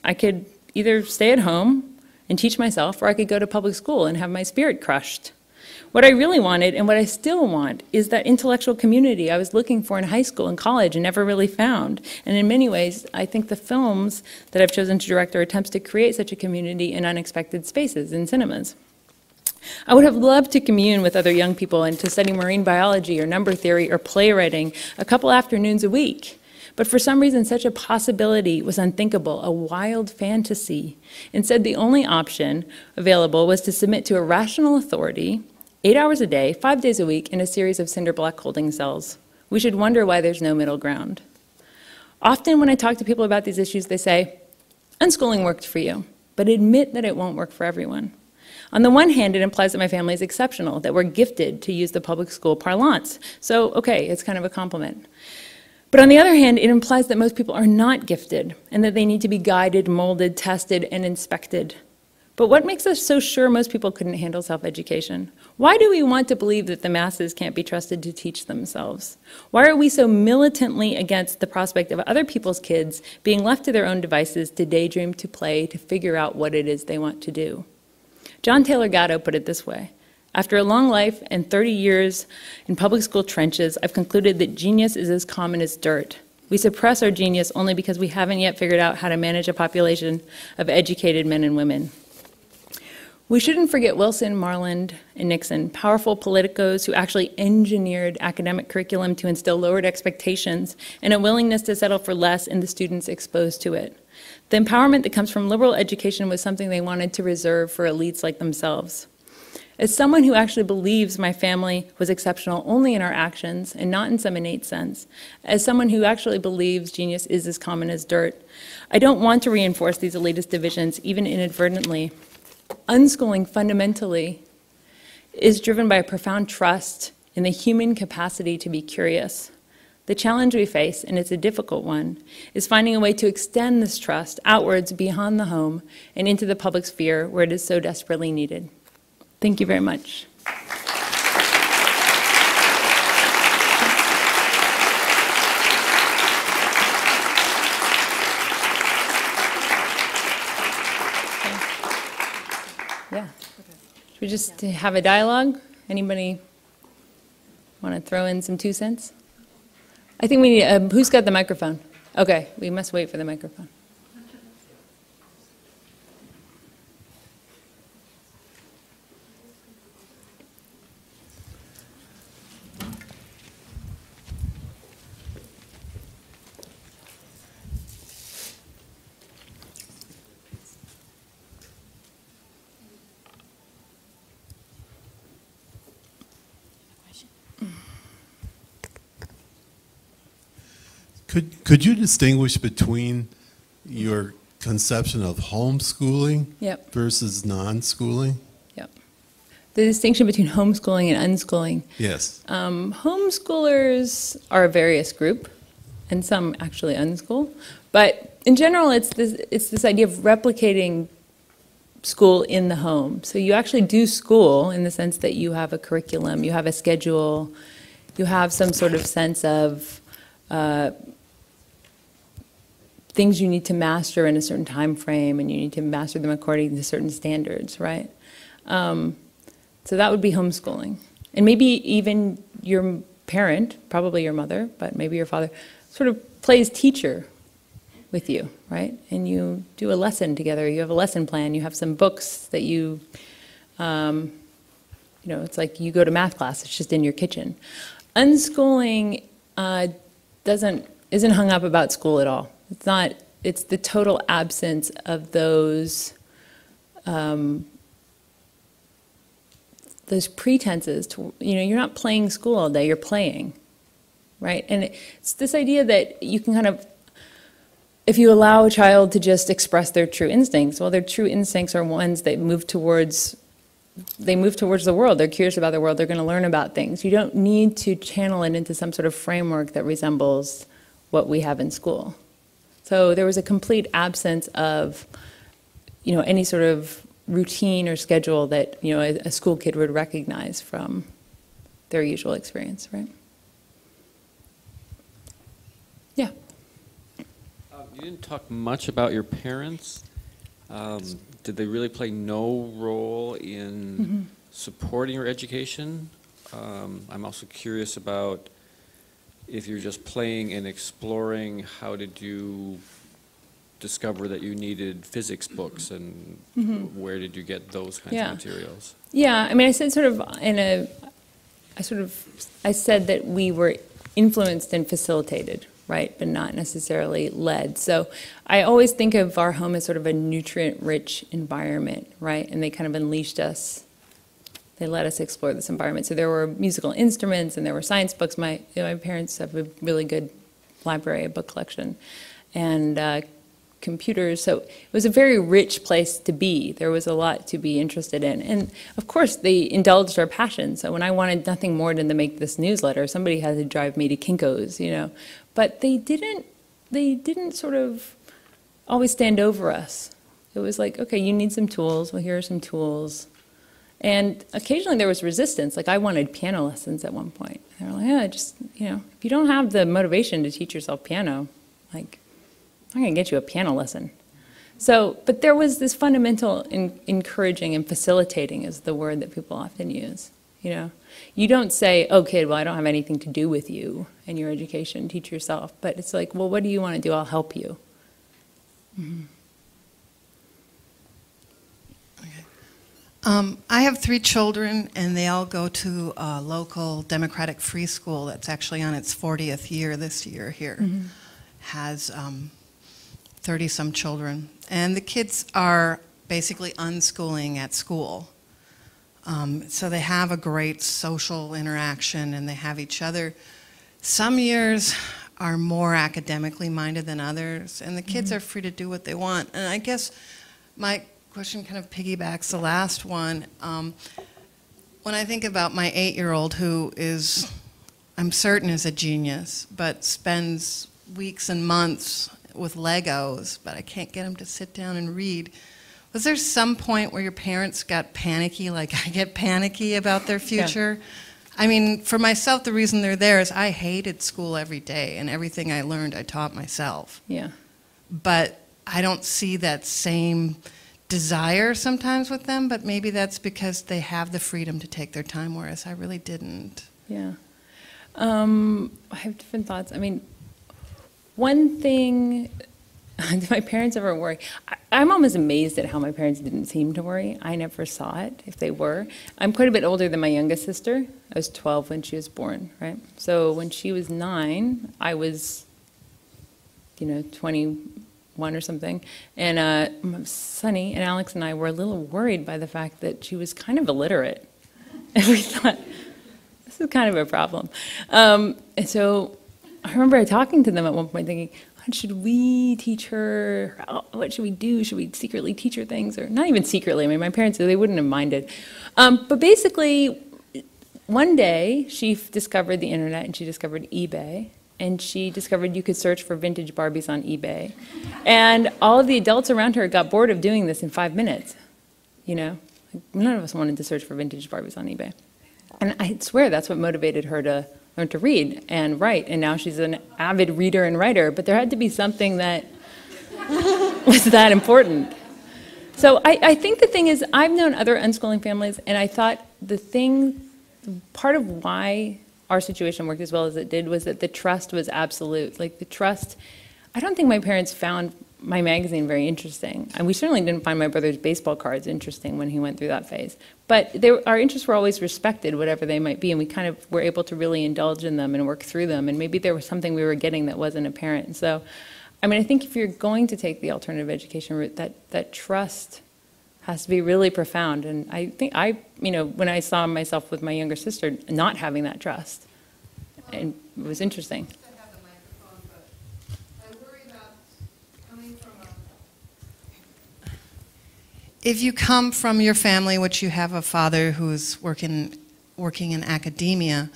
I could either stay at home and teach myself, or I could go to public school and have my spirit crushed. What I really wanted, and what I still want, is that intellectual community I was looking for in high school and college and never really found. And in many ways, I think the films that I've chosen to direct are attempts to create such a community in unexpected spaces in cinemas. I would have loved to commune with other young people and to study marine biology or number theory or playwriting a couple afternoons a week. But for some reason, such a possibility was unthinkable, a wild fantasy. Instead, the only option available was to submit to a rational authority, 8 hours a day, 5 days a week, in a series of cinder block holding cells. We should wonder why there's no middle ground. Often when I talk to people about these issues, they say, unschooling worked for you, but admit that it won't work for everyone. On the one hand, it implies that my family is exceptional, that we're gifted, to use the public school parlance. So, okay, it's kind of a compliment. But on the other hand, it implies that most people are not gifted and that they need to be guided, molded, tested, and inspected. But what makes us so sure most people couldn't handle self-education? Why do we want to believe that the masses can't be trusted to teach themselves? Why are we so militantly against the prospect of other people's kids being left to their own devices to daydream, to play, to figure out what it is they want to do? John Taylor Gatto put it this way: after a long life and 30 years in public school trenches, I've concluded that genius is as common as dirt. We suppress our genius only because we haven't yet figured out how to manage a population of educated men and women. We shouldn't forget Wilson, Marland, and Nixon, powerful politicos who actually engineered academic curriculum to instill lowered expectations and a willingness to settle for less in the students exposed to it. The empowerment that comes from liberal education was something they wanted to reserve for elites like themselves. As someone who actually believes my family was exceptional only in our actions and not in some innate sense, as someone who actually believes genius is as common as dirt, I don't want to reinforce these elitist divisions, even inadvertently. Unschooling fundamentally is driven by a profound trust in the human capacity to be curious. The challenge we face, and it's a difficult one, is finding a way to extend this trust outwards beyond the home and into the public sphere where it is so desperately needed. Thank you very much. Yeah. Should we just have a dialogue? Anybody want to throw in some 2 cents? I think we need, who's got the microphone? Okay, we must wait for the microphone. Could you distinguish between your conception of homeschooling Yep. versus non-schooling? Yep. The distinction between homeschooling and unschooling. Yes. Homeschoolers are a various group, and some actually unschool. But in general, it's this idea of replicating school in the home. So you actually do school in the sense that you have a curriculum, you have a schedule, you have some sort of sense of things you need to master in a certain time frame, and you need to master them according to certain standards, right? So that would be homeschooling. And maybe even your parent, probably your mother, but maybe your father, sort of plays teacher with you, right? And you do a lesson together, you have a lesson plan, you have some books that you know, it's like you go to math class, it's just in your kitchen. Unschooling isn't hung up about school at all. It's the total absence of those pretenses to, you're not playing school all day, you're playing, right? And it's this idea that you can kind of, if you allow a child to just express their true instincts, well, their true instincts are ones that move towards the world. They're curious about the world. They're going to learn about things. You don't need to channel it into some sort of framework that resembles what we have in school. So there was a complete absence of, any sort of routine or schedule that, a school kid would recognize from their usual experience, right? Yeah. You didn't talk much about your parents. Did they really play no role in supporting your education? I'm also curious about if you're just playing and exploring, how did you discover that you needed physics books, and where did you get those kinds of materials? Yeah, I mean, I said I said that we were influenced and facilitated, right, but not necessarily led. So I always think of our home as sort of a nutrient-rich environment, right? And they kind of unleashed us. They let us explore this environment. So there were musical instruments and there were science books. My parents have a really good library, a book collection, and computers. So it was a very rich place to be. There was a lot to be interested in. And of course, they indulged our passion. So when I wanted nothing more than to make this newsletter, somebody had to drive me to Kinko's, you know. But they didn't sort of always stand over us. It was like, okay, you need some tools. Well, here are some tools. And occasionally there was resistance. Like I wanted piano lessons at one point. They were like, yeah, just, you know, if you don't have the motivation to teach yourself piano, like, I'm going to get you a piano lesson. So, but there was this fundamental encouraging and facilitating is the word that people often use, you know. You don't say, oh, kid, well, I don't have anything to do with you and your education, teach yourself. But it's like, well, what do you want to do? I'll help you. Mm-hmm. I have 3 children, and they all go to a local Democratic free school that's actually on its 40th year this year here. Mm-hmm. Has 30-some children. And the kids are basically unschooling at school. So they have a great social interaction, and they have each other. Some years are more academically minded than others, and the kids are free to do what they want. And I guess my question kind of piggybacks the last one. When I think about my 8-year-old who is, I'm certain is a genius, but spends weeks and months with Legos, but I can't get him to sit down and read. Was there some point where your parents got panicky, like I get panicky about their future? Yeah. I mean, for myself, the reason they're there is I hated school every day, and everything I learned I taught myself. Yeah. But I don't see that same desire sometimes with them, but maybe that's because they have the freedom to take their time, whereas I really didn't. Yeah. I have different thoughts. I mean, one thing, did my parents ever worry? I'm almost amazed at how my parents didn't seem to worry. I never saw it, if they were. I'm quite a bit older than my youngest sister. I was 12 when she was born, right? So when she was 9, I was, 21 or something. And Sonny and Alex and I were a little worried by the fact that she was kind of illiterate. And we thought, this is kind of a problem. And so I remember talking to them at one point thinking, should we teach her? What should we do? Should we secretly teach her things? Or not even secretly. I mean, my parents, they wouldn't have minded. But basically, one day, she discovered the internet, and she discovered eBay. And she discovered you could search for vintage Barbies on eBay. And all of the adults around her got bored of doing this in 5 minutes. None of us wanted to search for vintage Barbies on eBay. And I swear that's what motivated her to learn to read and write, and now she's an avid reader and writer, but there had to be something that was that important. So I think the thing is, I've known other unschooling families, and I thought part of why our situation worked as well as it did was that the trust was absolute. Like the trust, I don't think my parents found my magazine very interesting. And we certainly didn't find my brother's baseball cards interesting when he went through that phase. But our interests were always respected, whatever they might be, and we kind of were able to really indulge in them and work through them. And maybe there was something we were getting that wasn't apparent. So, I mean, I think if you're going to take the alternative education route, that trust has to be really profound. And I think when I saw myself with my younger sister not having that trust, and it was interesting. If you come from your family, which you have a father who's working in academia,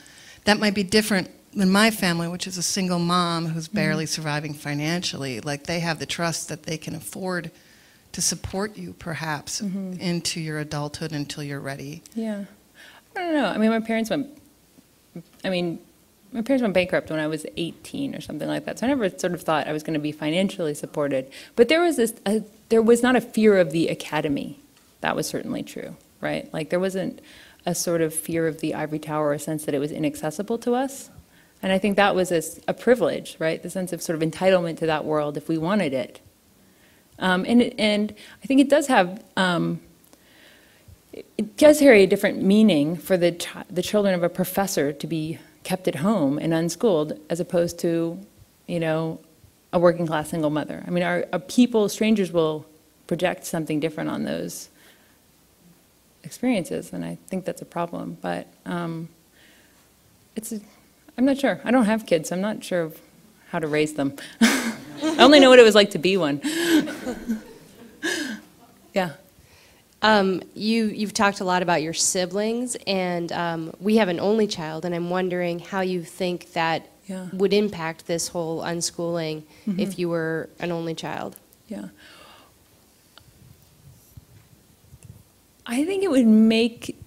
that might be different than my family, which is a single mom who's barely surviving financially. Like they have the trust that they can afford to support you, perhaps, into your adulthood until you're ready. Yeah, I don't know. I mean, my parents went bankrupt when I was 18 or something like that. So I never sort of thought I was going to be financially supported. But there was not a fear of the academy. That was certainly true, right? Like there wasn't a sort of fear of the ivory tower, or a sense that it was inaccessible to us. And I think that was a privilege, right? The sense of sort of entitlement to that world if we wanted it. And I think it does have, it does carry a different meaning for the children of a professor to be kept at home and unschooled, as opposed to you know, a working class single mother. I mean, our people, strangers will project something different on those experiences, and I think that's a problem. But I'm not sure. I don't have kids, so I'm not sure of how to raise them. I only know what it was like to be one. Yeah. You've talked a lot about your siblings, and we have an only child, and I'm wondering how you think that would impact this whole unschooling if you were an only child. Yeah. I think it would make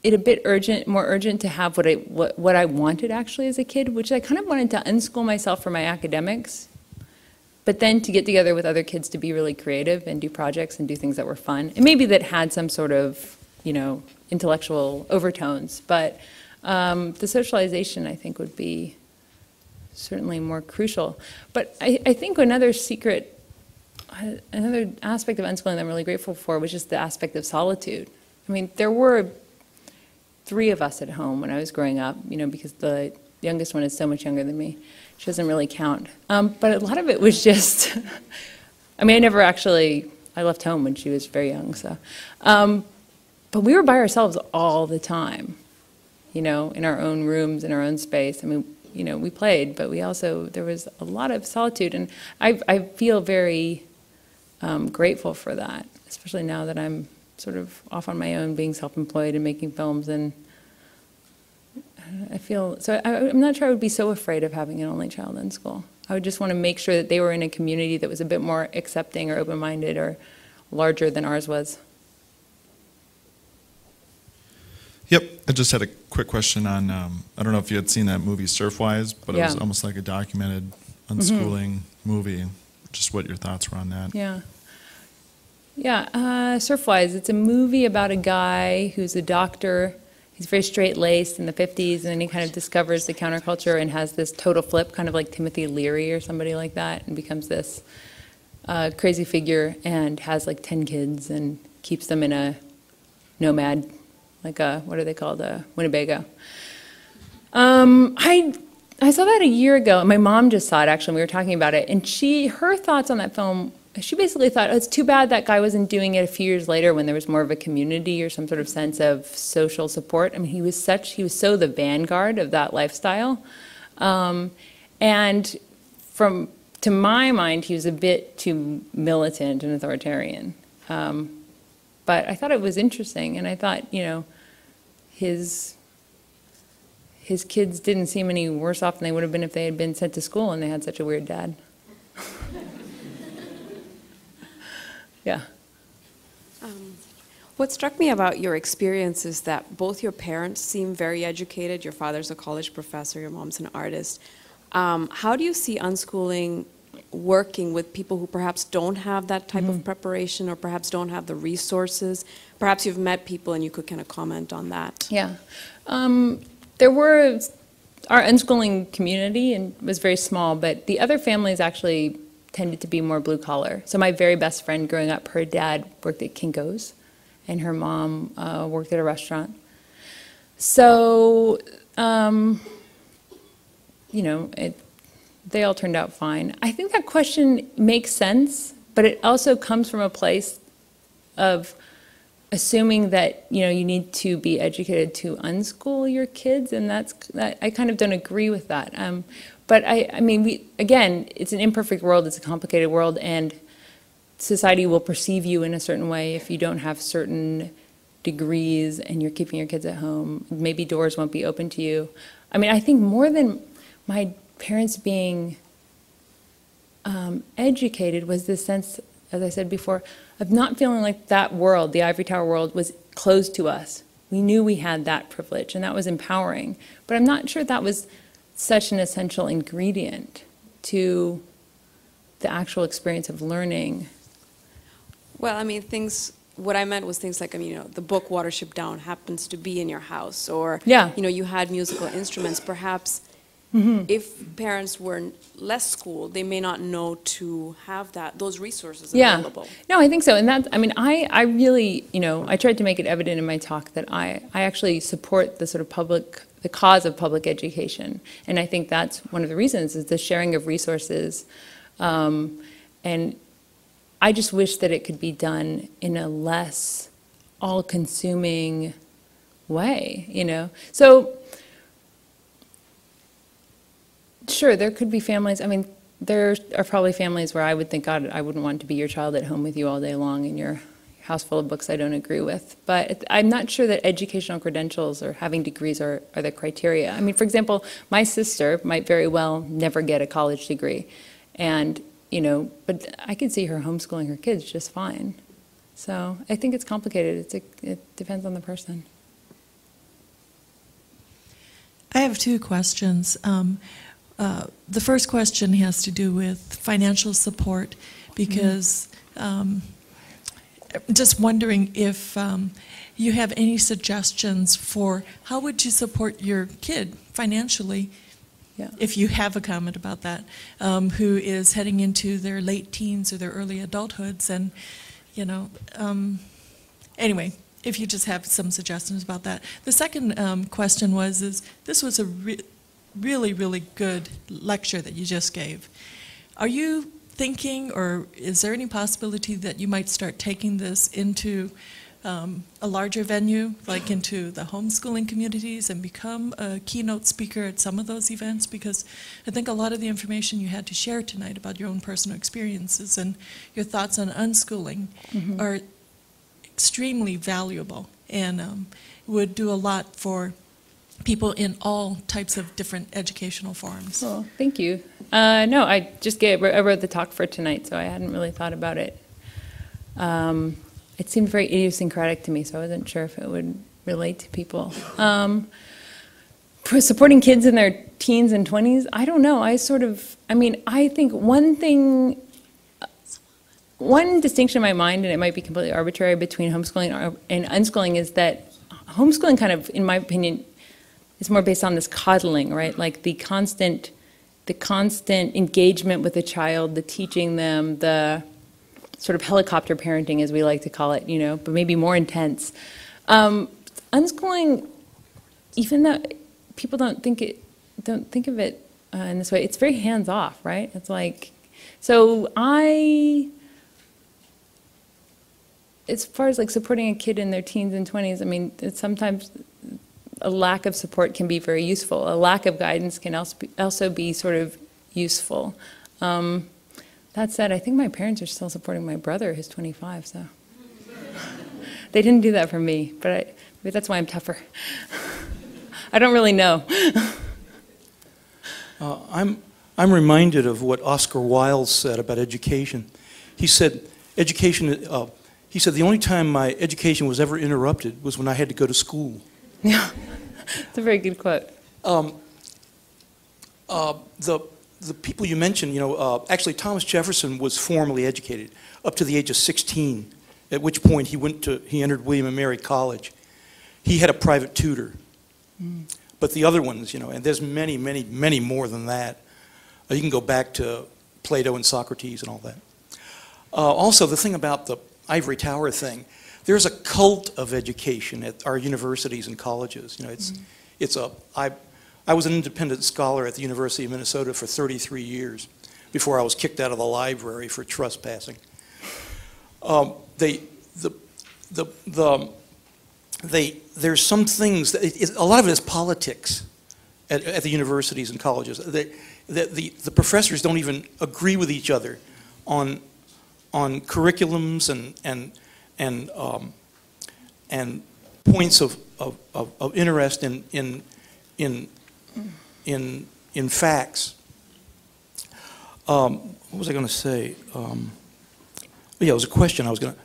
it a bit more urgent to have what I wanted actually as a kid, which I kind of wanted to unschool myself for my academics, but then to get together with other kids to be really creative and do projects and do things that were fun, and maybe that had some sort of, you know, intellectual overtones. But the socialization, I think, would be certainly more crucial. But I think another aspect of unschooling that I'm really grateful for was just the aspect of solitude. I mean, there were 3 of us at home when I was growing up, you know, because the youngest one is so much younger than me. She doesn't really count. But a lot of it was just, I mean, I left home when she was very young, so. But we were by ourselves all the time, you know, in our own rooms, in our own space. I mean, you know, we played, but there was a lot of solitude, and I feel very grateful for that, especially now that I'm sort of off on my own, being self-employed and making films, and I feel, so I'm not sure I would be so afraid of having an only child in school. I would just want to make sure that they were in a community that was a bit more accepting or open-minded or larger than ours was. Yep, I just had a quick question on, I don't know if you had seen that movie Surfwise, but it was almost like a documented unschooling movie. Just what your thoughts were on that. Yeah. Yeah, Surfwise, it's a movie about a guy who's a doctor. He's very straight-laced in the 50s, and then he kind of discovers the counterculture and has this total flip, kind of like Timothy Leary or somebody like that, and becomes this crazy figure and has like 10 kids and keeps them in a nomad, like a, what are they called, a Winnebago. I saw that a year ago, and my mom just saw it, actually, and we were talking about it, and her thoughts on that film, she basically thought, oh, it's too bad that guy wasn't doing it a few years later when there was more of a community or some sort of sense of social support. I mean, he was so the vanguard of that lifestyle. And to my mind, he was a bit too militant and authoritarian. But I thought it was interesting, and I thought, you know, his kids didn't seem any worse off than they would have been if they had been sent to school and they had such a weird dad. Yeah. What struck me about your experience is that both your parents seem very educated. Your father's a college professor, your mom's an artist. How do you see unschooling working with people who perhaps don't have that type of preparation or perhaps don't have the resources? Perhaps you've met people and you could kind of comment on that. Yeah. Our unschooling community was very small, but the other families actually tended to be more blue collar. So my very best friend growing up, her dad worked at Kinko's and her mom worked at a restaurant. So, you know, they all turned out fine. I think that question makes sense, but it also comes from a place of assuming that, you know, you need to be educated to unschool your kids, and that I kind of don't agree with that. But I mean, again, it's an imperfect world, it's a complicated world, and society will perceive you in a certain way if you don't have certain degrees and you're keeping your kids at home. Maybe doors won't be open to you. I mean, I think more than my parents being educated was this sense, as I said before, of not feeling like that world, the ivory tower world, was closed to us. We knew we had that privilege, and that was empowering. But I'm not sure that was such an essential ingredient to the actual experience of learning. Well, I mean, what I meant was things like, I mean, you know, the book Watership Down happens to be in your house, or, Yeah. you know, you had musical instruments. Perhaps if parents were less schooled, they may not know to have those resources Yeah. available. No, I think so. And that's, I mean, I really, I tried to make it evident in my talk that I actually support the sort of the cause of public education. And I think that's one of the reasons is the sharing of resources. And I just wish that it could be done in a less all-consuming way, So, sure, there could be families, I mean, there are probably families where I would think, God, I wouldn't want to be your child at home with you all day long in your house full of books I don't agree with. But I'm not sure that educational credentials or having degrees are the criteria. I mean, for example, my sister might very well never get a college degree. And, but I could see her homeschooling her kids just fine. So I think it's complicated. It depends on the person. I have two questions. The first question has to do with financial support, because just wondering if you have any suggestions for how would you support your kid financially, if you have a comment about that, who is heading into their late teens or their early adulthoods, and anyway, if you just have some suggestions about that. The second question is this was a really, really good lecture that you just gave. Are you thinking, or is there any possibility that you might start taking this into a larger venue, like into the homeschooling communities, and become a keynote speaker at some of those events? Because I think a lot of the information you had to share tonight about your own personal experiences and your thoughts on unschooling are extremely valuable, and would do a lot for people in all types of different educational forms. Well, thank you. No, I wrote the talk for tonight, so I hadn't really thought about it. It seemed very idiosyncratic to me, so I wasn't sure if it would relate to people. For supporting kids in their teens and 20s, I don't know. I think one distinction in my mind, and it might be completely arbitrary, between homeschooling and unschooling is that homeschooling kind of, in my opinion, is more based on this coddling, right? Like the constant engagement with the child, the teaching them, the sort of helicopter parenting, as we like to call it, but maybe more intense. Unschooling, even though people don't think of it in this way, it's very hands-off, right? It's like, as far as like supporting a kid in their teens and 20s, I mean, it's sometimes a lack of support can be very useful. A lack of guidance can also be sort of useful. That said, I think my parents are still supporting my brother, who's 25, so. They didn't do that for me, but maybe that's why I'm tougher. I don't really know. I'm reminded of what Oscar Wilde said about education. He said, he said, the only time my education was ever interrupted was when I had to go to school. Yeah, it's a very good quote. The people you mentioned, actually Thomas Jefferson was formally educated up to the age of 16, at which point he entered William and Mary College. He had a private tutor. But the other ones, and there's many, many, many more than that. You can go back to Plato and Socrates and all that. Also, the thing about the ivory tower thing, there's a cult of education at our universities and colleges. I was an independent scholar at the University of Minnesota for 33 years before I was kicked out of the library for trespassing. There's some things, a lot of it is politics at the universities and colleges. The professors don't even agree with each other on curriculums and points of interest in facts. What was I going to say? Yeah, it was a question I was going to.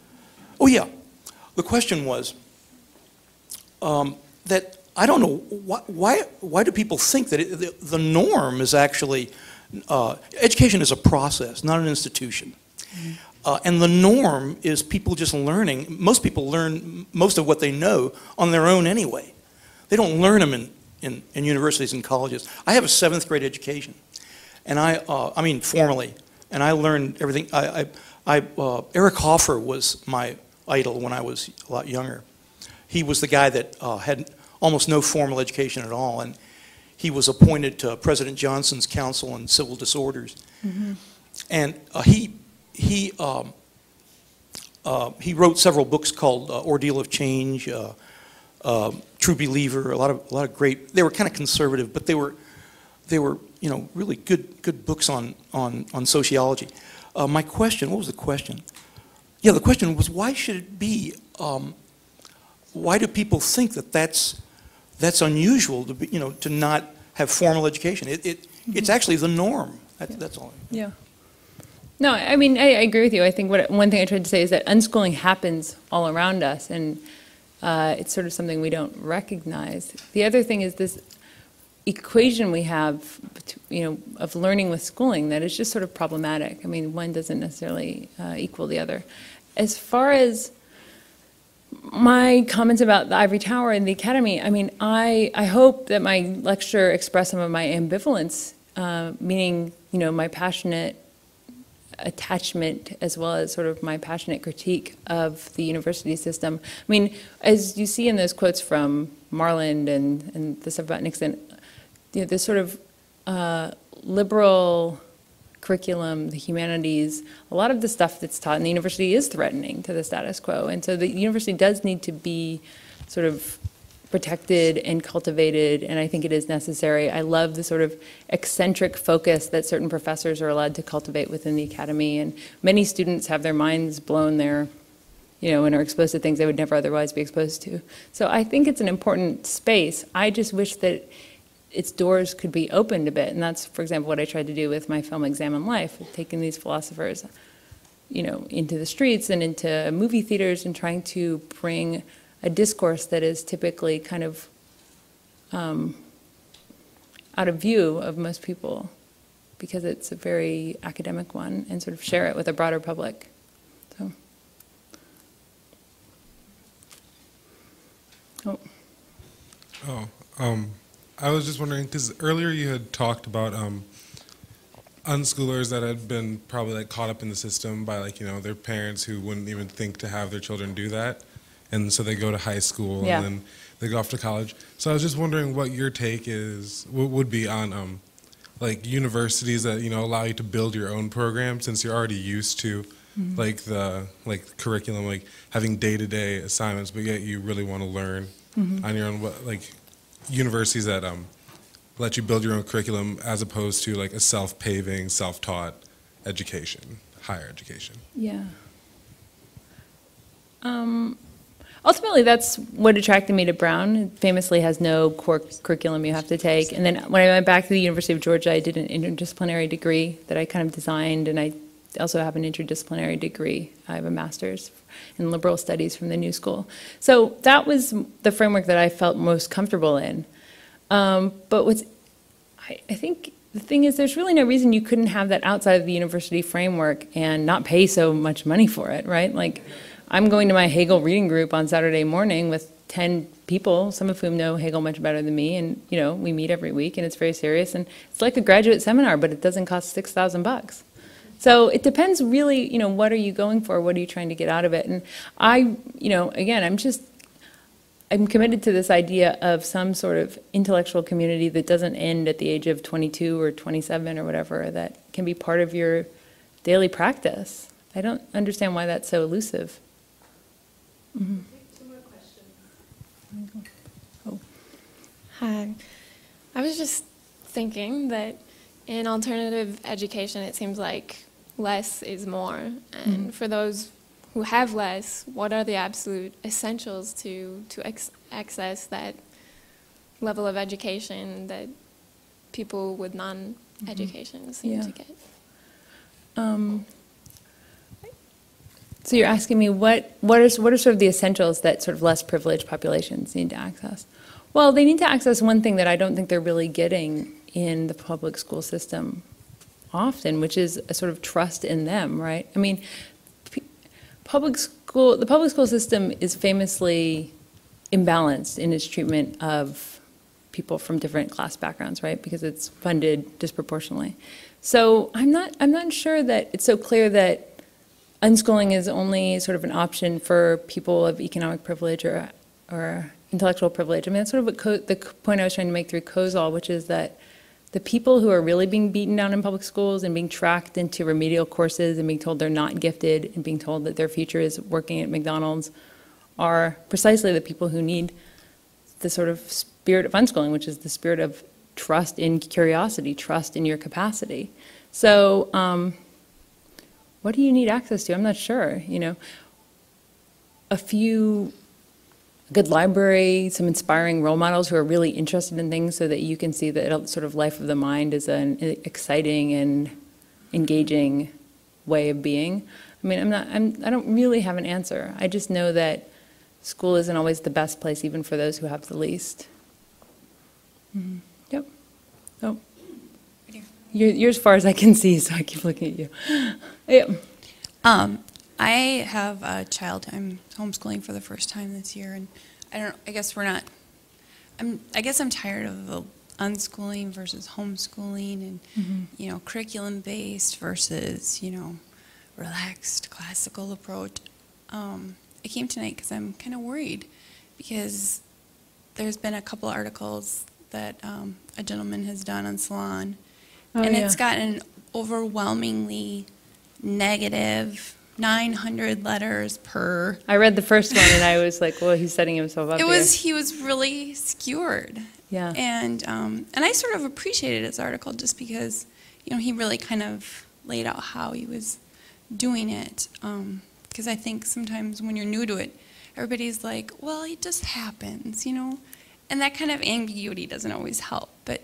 Oh yeah, the question was that I don't know why do people think that the norm is actually education is a process, not an institution. And the norm is people just learning. Most people learn most of what they know on their own anyway. They don't learn them in universities and colleges. I have a 7th grade education, and I mean formally, and I learned everything. Eric Hoffer was my idol when I was a lot younger. He was the guy that had almost no formal education at all, and he was appointed to President Johnson's Council on Civil Disorders. Mm-hmm. And he wrote several books called Ordeal of Change, True Believer, a lot of great. They were kind of conservative, but they were really good books on sociology. My question, what was the question? Yeah, the question was, why should it be? Why do people think that that's unusual to be, to not have formal education? It's actually the norm. That's all. Yeah. No, I mean, I agree with you. I think one thing I tried to say is that unschooling happens all around us, and it's sort of something we don't recognize. The other thing is this equation we have, of learning with schooling that is just sort of problematic. I mean, one doesn't necessarily equal the other. As far as my comments about the ivory tower and the academy, I mean, I hope that my lecture expressed some of my ambivalence, meaning, my passionate attachment as well as sort of my passionate critique of the university system. I mean, as you see in those quotes from Marland and the stuff about Nixon, this sort of liberal curriculum, the humanities, a lot of the stuff that's taught in the university is threatening to the status quo. And so the university does need to be sort of protected and cultivated, and I think it is necessary. I love the sort of eccentric focus that certain professors are allowed to cultivate within the academy, and many students have their minds blown there, and are exposed to things they would never otherwise be exposed to. So I think it's an important space. I just wish that its doors could be opened a bit, and that's, for example, what I tried to do with my film Examine Life, taking these philosophers, into the streets and into movie theaters and trying to bring a discourse that is typically kind of out of view of most people because it's a very academic one, and sort of share it with a broader public. So. I was just wondering, because earlier you had talked about unschoolers that had been probably caught up in the system by their parents who wouldn't even think to have their children do that. And so they go to high school, yeah. And then they go off to college. So I was just wondering what your take would be on universities that allow you to build your own program, since you're already used to mm-hmm. the curriculum, having day-to-day assignments, but yet you really want to learn mm-hmm. on your own. Universities that let you build your own curriculum as opposed to a self-paving, self-taught education, higher education. Yeah. Ultimately, that's what attracted me to Brown. It famously has no core curriculum you have to take. And then when I went back to the University of Georgia, I did an interdisciplinary degree that I kind of designed, and I also have an interdisciplinary degree. I have a master's in liberal studies from the New School. So that was the framework that I felt most comfortable in. But I think the thing is, there's really no reason you couldn't have that outside of the university framework and not pay so much money for it, right? I'm going to my Hegel reading group on Saturday morning with 10 people, some of whom know Hegel much better than me, and we meet every week, and it's very serious, and it's like a graduate seminar, but it doesn't cost $6,000. So it depends really, what are you going for? What are you trying to get out of it? And again, I'm committed to this idea of some sort of intellectual community that doesn't end at the age of 22 or 27 or whatever, that can be part of your daily practice. I don't understand why that's so elusive. Mm-hmm. Some more questions. Oh. Hi. I was just thinking that in alternative education, it seems like less is more. And mm-hmm. for those who have less, what are the absolute essentials to access that level of education that people with non-education mm-hmm. seem to get? So you're asking me what are sort of the essentials that sort of less privileged populations need to access? Well, they need to access one thing that I don't think they're really getting in the public school system often, which is a sort of trust in them, right? I mean, the public school system is famously imbalanced in its treatment of people from different class backgrounds, right? Because it's funded disproportionately. So I'm not sure that it's so clear that unschooling is only sort of an option for people of economic privilege or intellectual privilege. I mean, that's sort of the point I was trying to make through COSOL, which is that the people who are really being beaten down in public schools and being tracked into remedial courses and being told they're not gifted and being told that their future is working at McDonald's are precisely the people who need the sort of spirit of unschooling, which is the spirit of trust in curiosity, trust in your capacity. So what do you need access to? I'm not sure, you know. A good library, some inspiring role models who are really interested in things so that you can see that sort of life of the mind is an exciting and engaging way of being. I mean, I don't really have an answer. I just know that school isn't always the best place even for those who have the least. Mm-hmm. Yep. Oh. You're as far as I can see, so I keep looking at you. Yeah. I have a child. I'm homeschooling for the first time this year, and I guess I'm tired of the unschooling versus homeschooling, and you know, curriculum based versus, you know, relaxed classical approach. I came tonight because I'm kind of worried, because there's been a couple articles that a gentleman has done on Salon, and it's gotten overwhelmingly negative. 900 letters per. I read the first one and I was like, well, he's setting himself up. He was really skewered. Yeah. And I sort of appreciated his article just because, you know, he really kind of laid out how he was doing it. Because I think sometimes when you're new to it, everybody's like, well, it just happens, you know. And that kind of ambiguity doesn't always help. But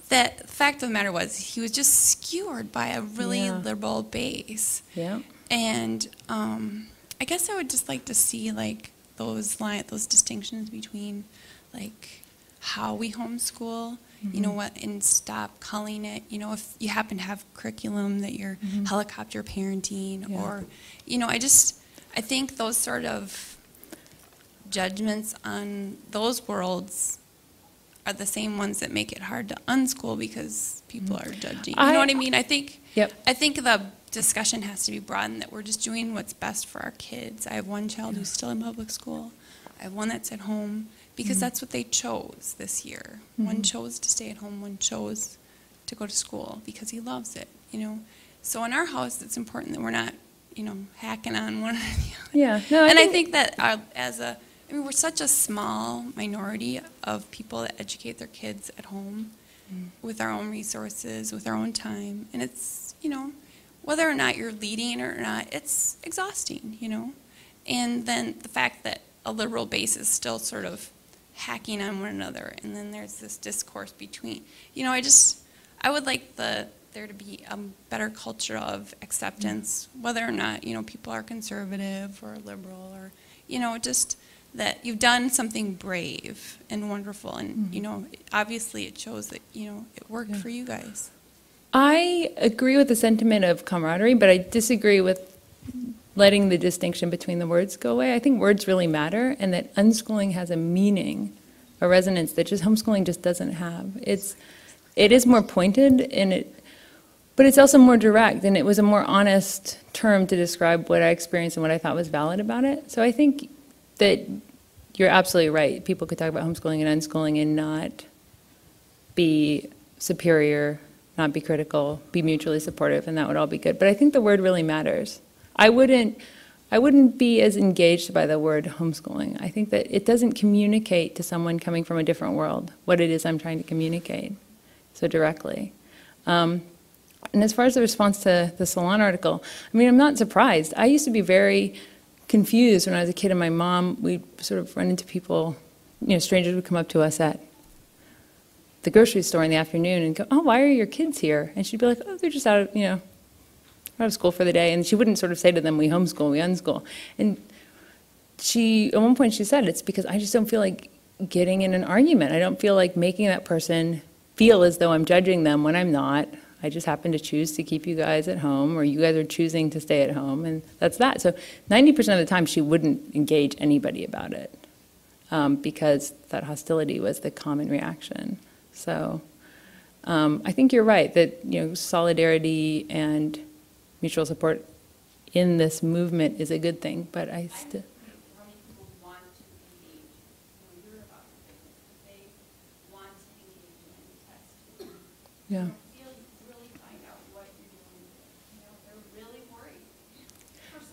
the fact of the matter was, he was just skewered by a really liberal base. Yeah. And I guess I would just like to see like those distinctions between like how we homeschool, you know what, and stop calling it, you know, if you happen to have curriculum that you're helicopter parenting, or, you know, I think those sort of judgments on those worlds are the same ones that make it hard to unschool because people are judging. You know what I mean? I think the discussion has to be broadened, that we're just doing what's best for our kids. I have one child who's still in public school. I have one that's at home because that's what they chose this year. One chose to stay at home, one chose to go to school because he loves it, you know. So in our house, it's important that we're not, you know, hacking on one or the other. Yeah. No, I think that we're such a small minority of people that educate their kids at home with our own resources, with our own time. And it's, you know, whether or not you're leading or not, it's exhausting, you know. And then the fact that a liberal base is still sort of hacking on one another, and then there's this discourse between, you know, I would like there to be a better culture of acceptance, whether or not, you know, people are conservative or liberal, or, you know, just that you've done something brave and wonderful, and, you know, obviously it shows that, you know, it worked for you guys. I agree with the sentiment of camaraderie, but I disagree with letting the distinction between the words go away. I think words really matter, and that unschooling has a meaning, a resonance that just homeschooling just doesn't have. It is more pointed, but it's also more direct, and it was a more honest term to describe what I experienced and what I thought was valid about it. So I think that you're absolutely right. People could talk about homeschooling and unschooling and not be superior, not be critical, be mutually supportive, and that would all be good. But I think the word really matters. I wouldn't be as engaged by the word homeschooling. I think that it doesn't communicate to someone coming from a different world what it is I'm trying to communicate so directly. And as far as the response to the Salon article, I mean, I'm not surprised. I used to be very confused when I was a kid, and my mom, we'd sort of run into people, you know, strangers would come up to us at the grocery store in the afternoon and go, oh, why are your kids here? And she'd be like, oh, they're just out of school for the day. And she wouldn't sort of say to them, we homeschool, we unschool. And at one point she said, it's because I just don't feel like getting in an argument. I don't feel like making that person feel as though I'm judging them when I'm not. I just happen to choose to keep you guys at home, or you guys are choosing to stay at home, and that's that. So 90% of the time she wouldn't engage anybody about it. because that hostility was the common reaction. So I think you're right that solidarity and mutual support in this movement is a good thing, but I still. Yeah.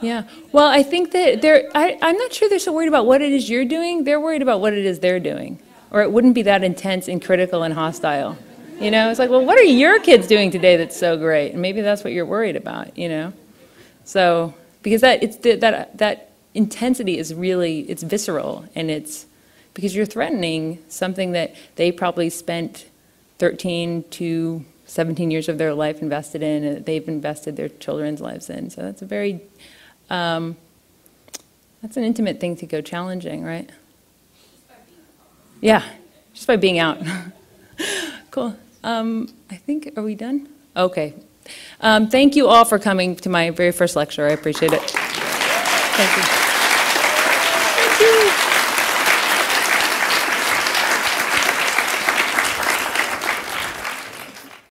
Yeah. Well, I think that I'm not sure they're so worried about what it is you're doing. They're worried about what it is they're doing. Or it wouldn't be that intense and critical and hostile. It's like, well, what are your kids doing today that's so great? And maybe that's what you're worried about, So, because that intensity is really, it's visceral, and it's because you're threatening something that they probably spent 13 to 17 years of their life invested in, and that they've invested their children's lives in. So that's a very, that's an intimate thing to go challenging, right? Yeah, just by being out. Cool. I think, are we done? Okay. Thank you all for coming to my very first lecture. I appreciate it. Thank you.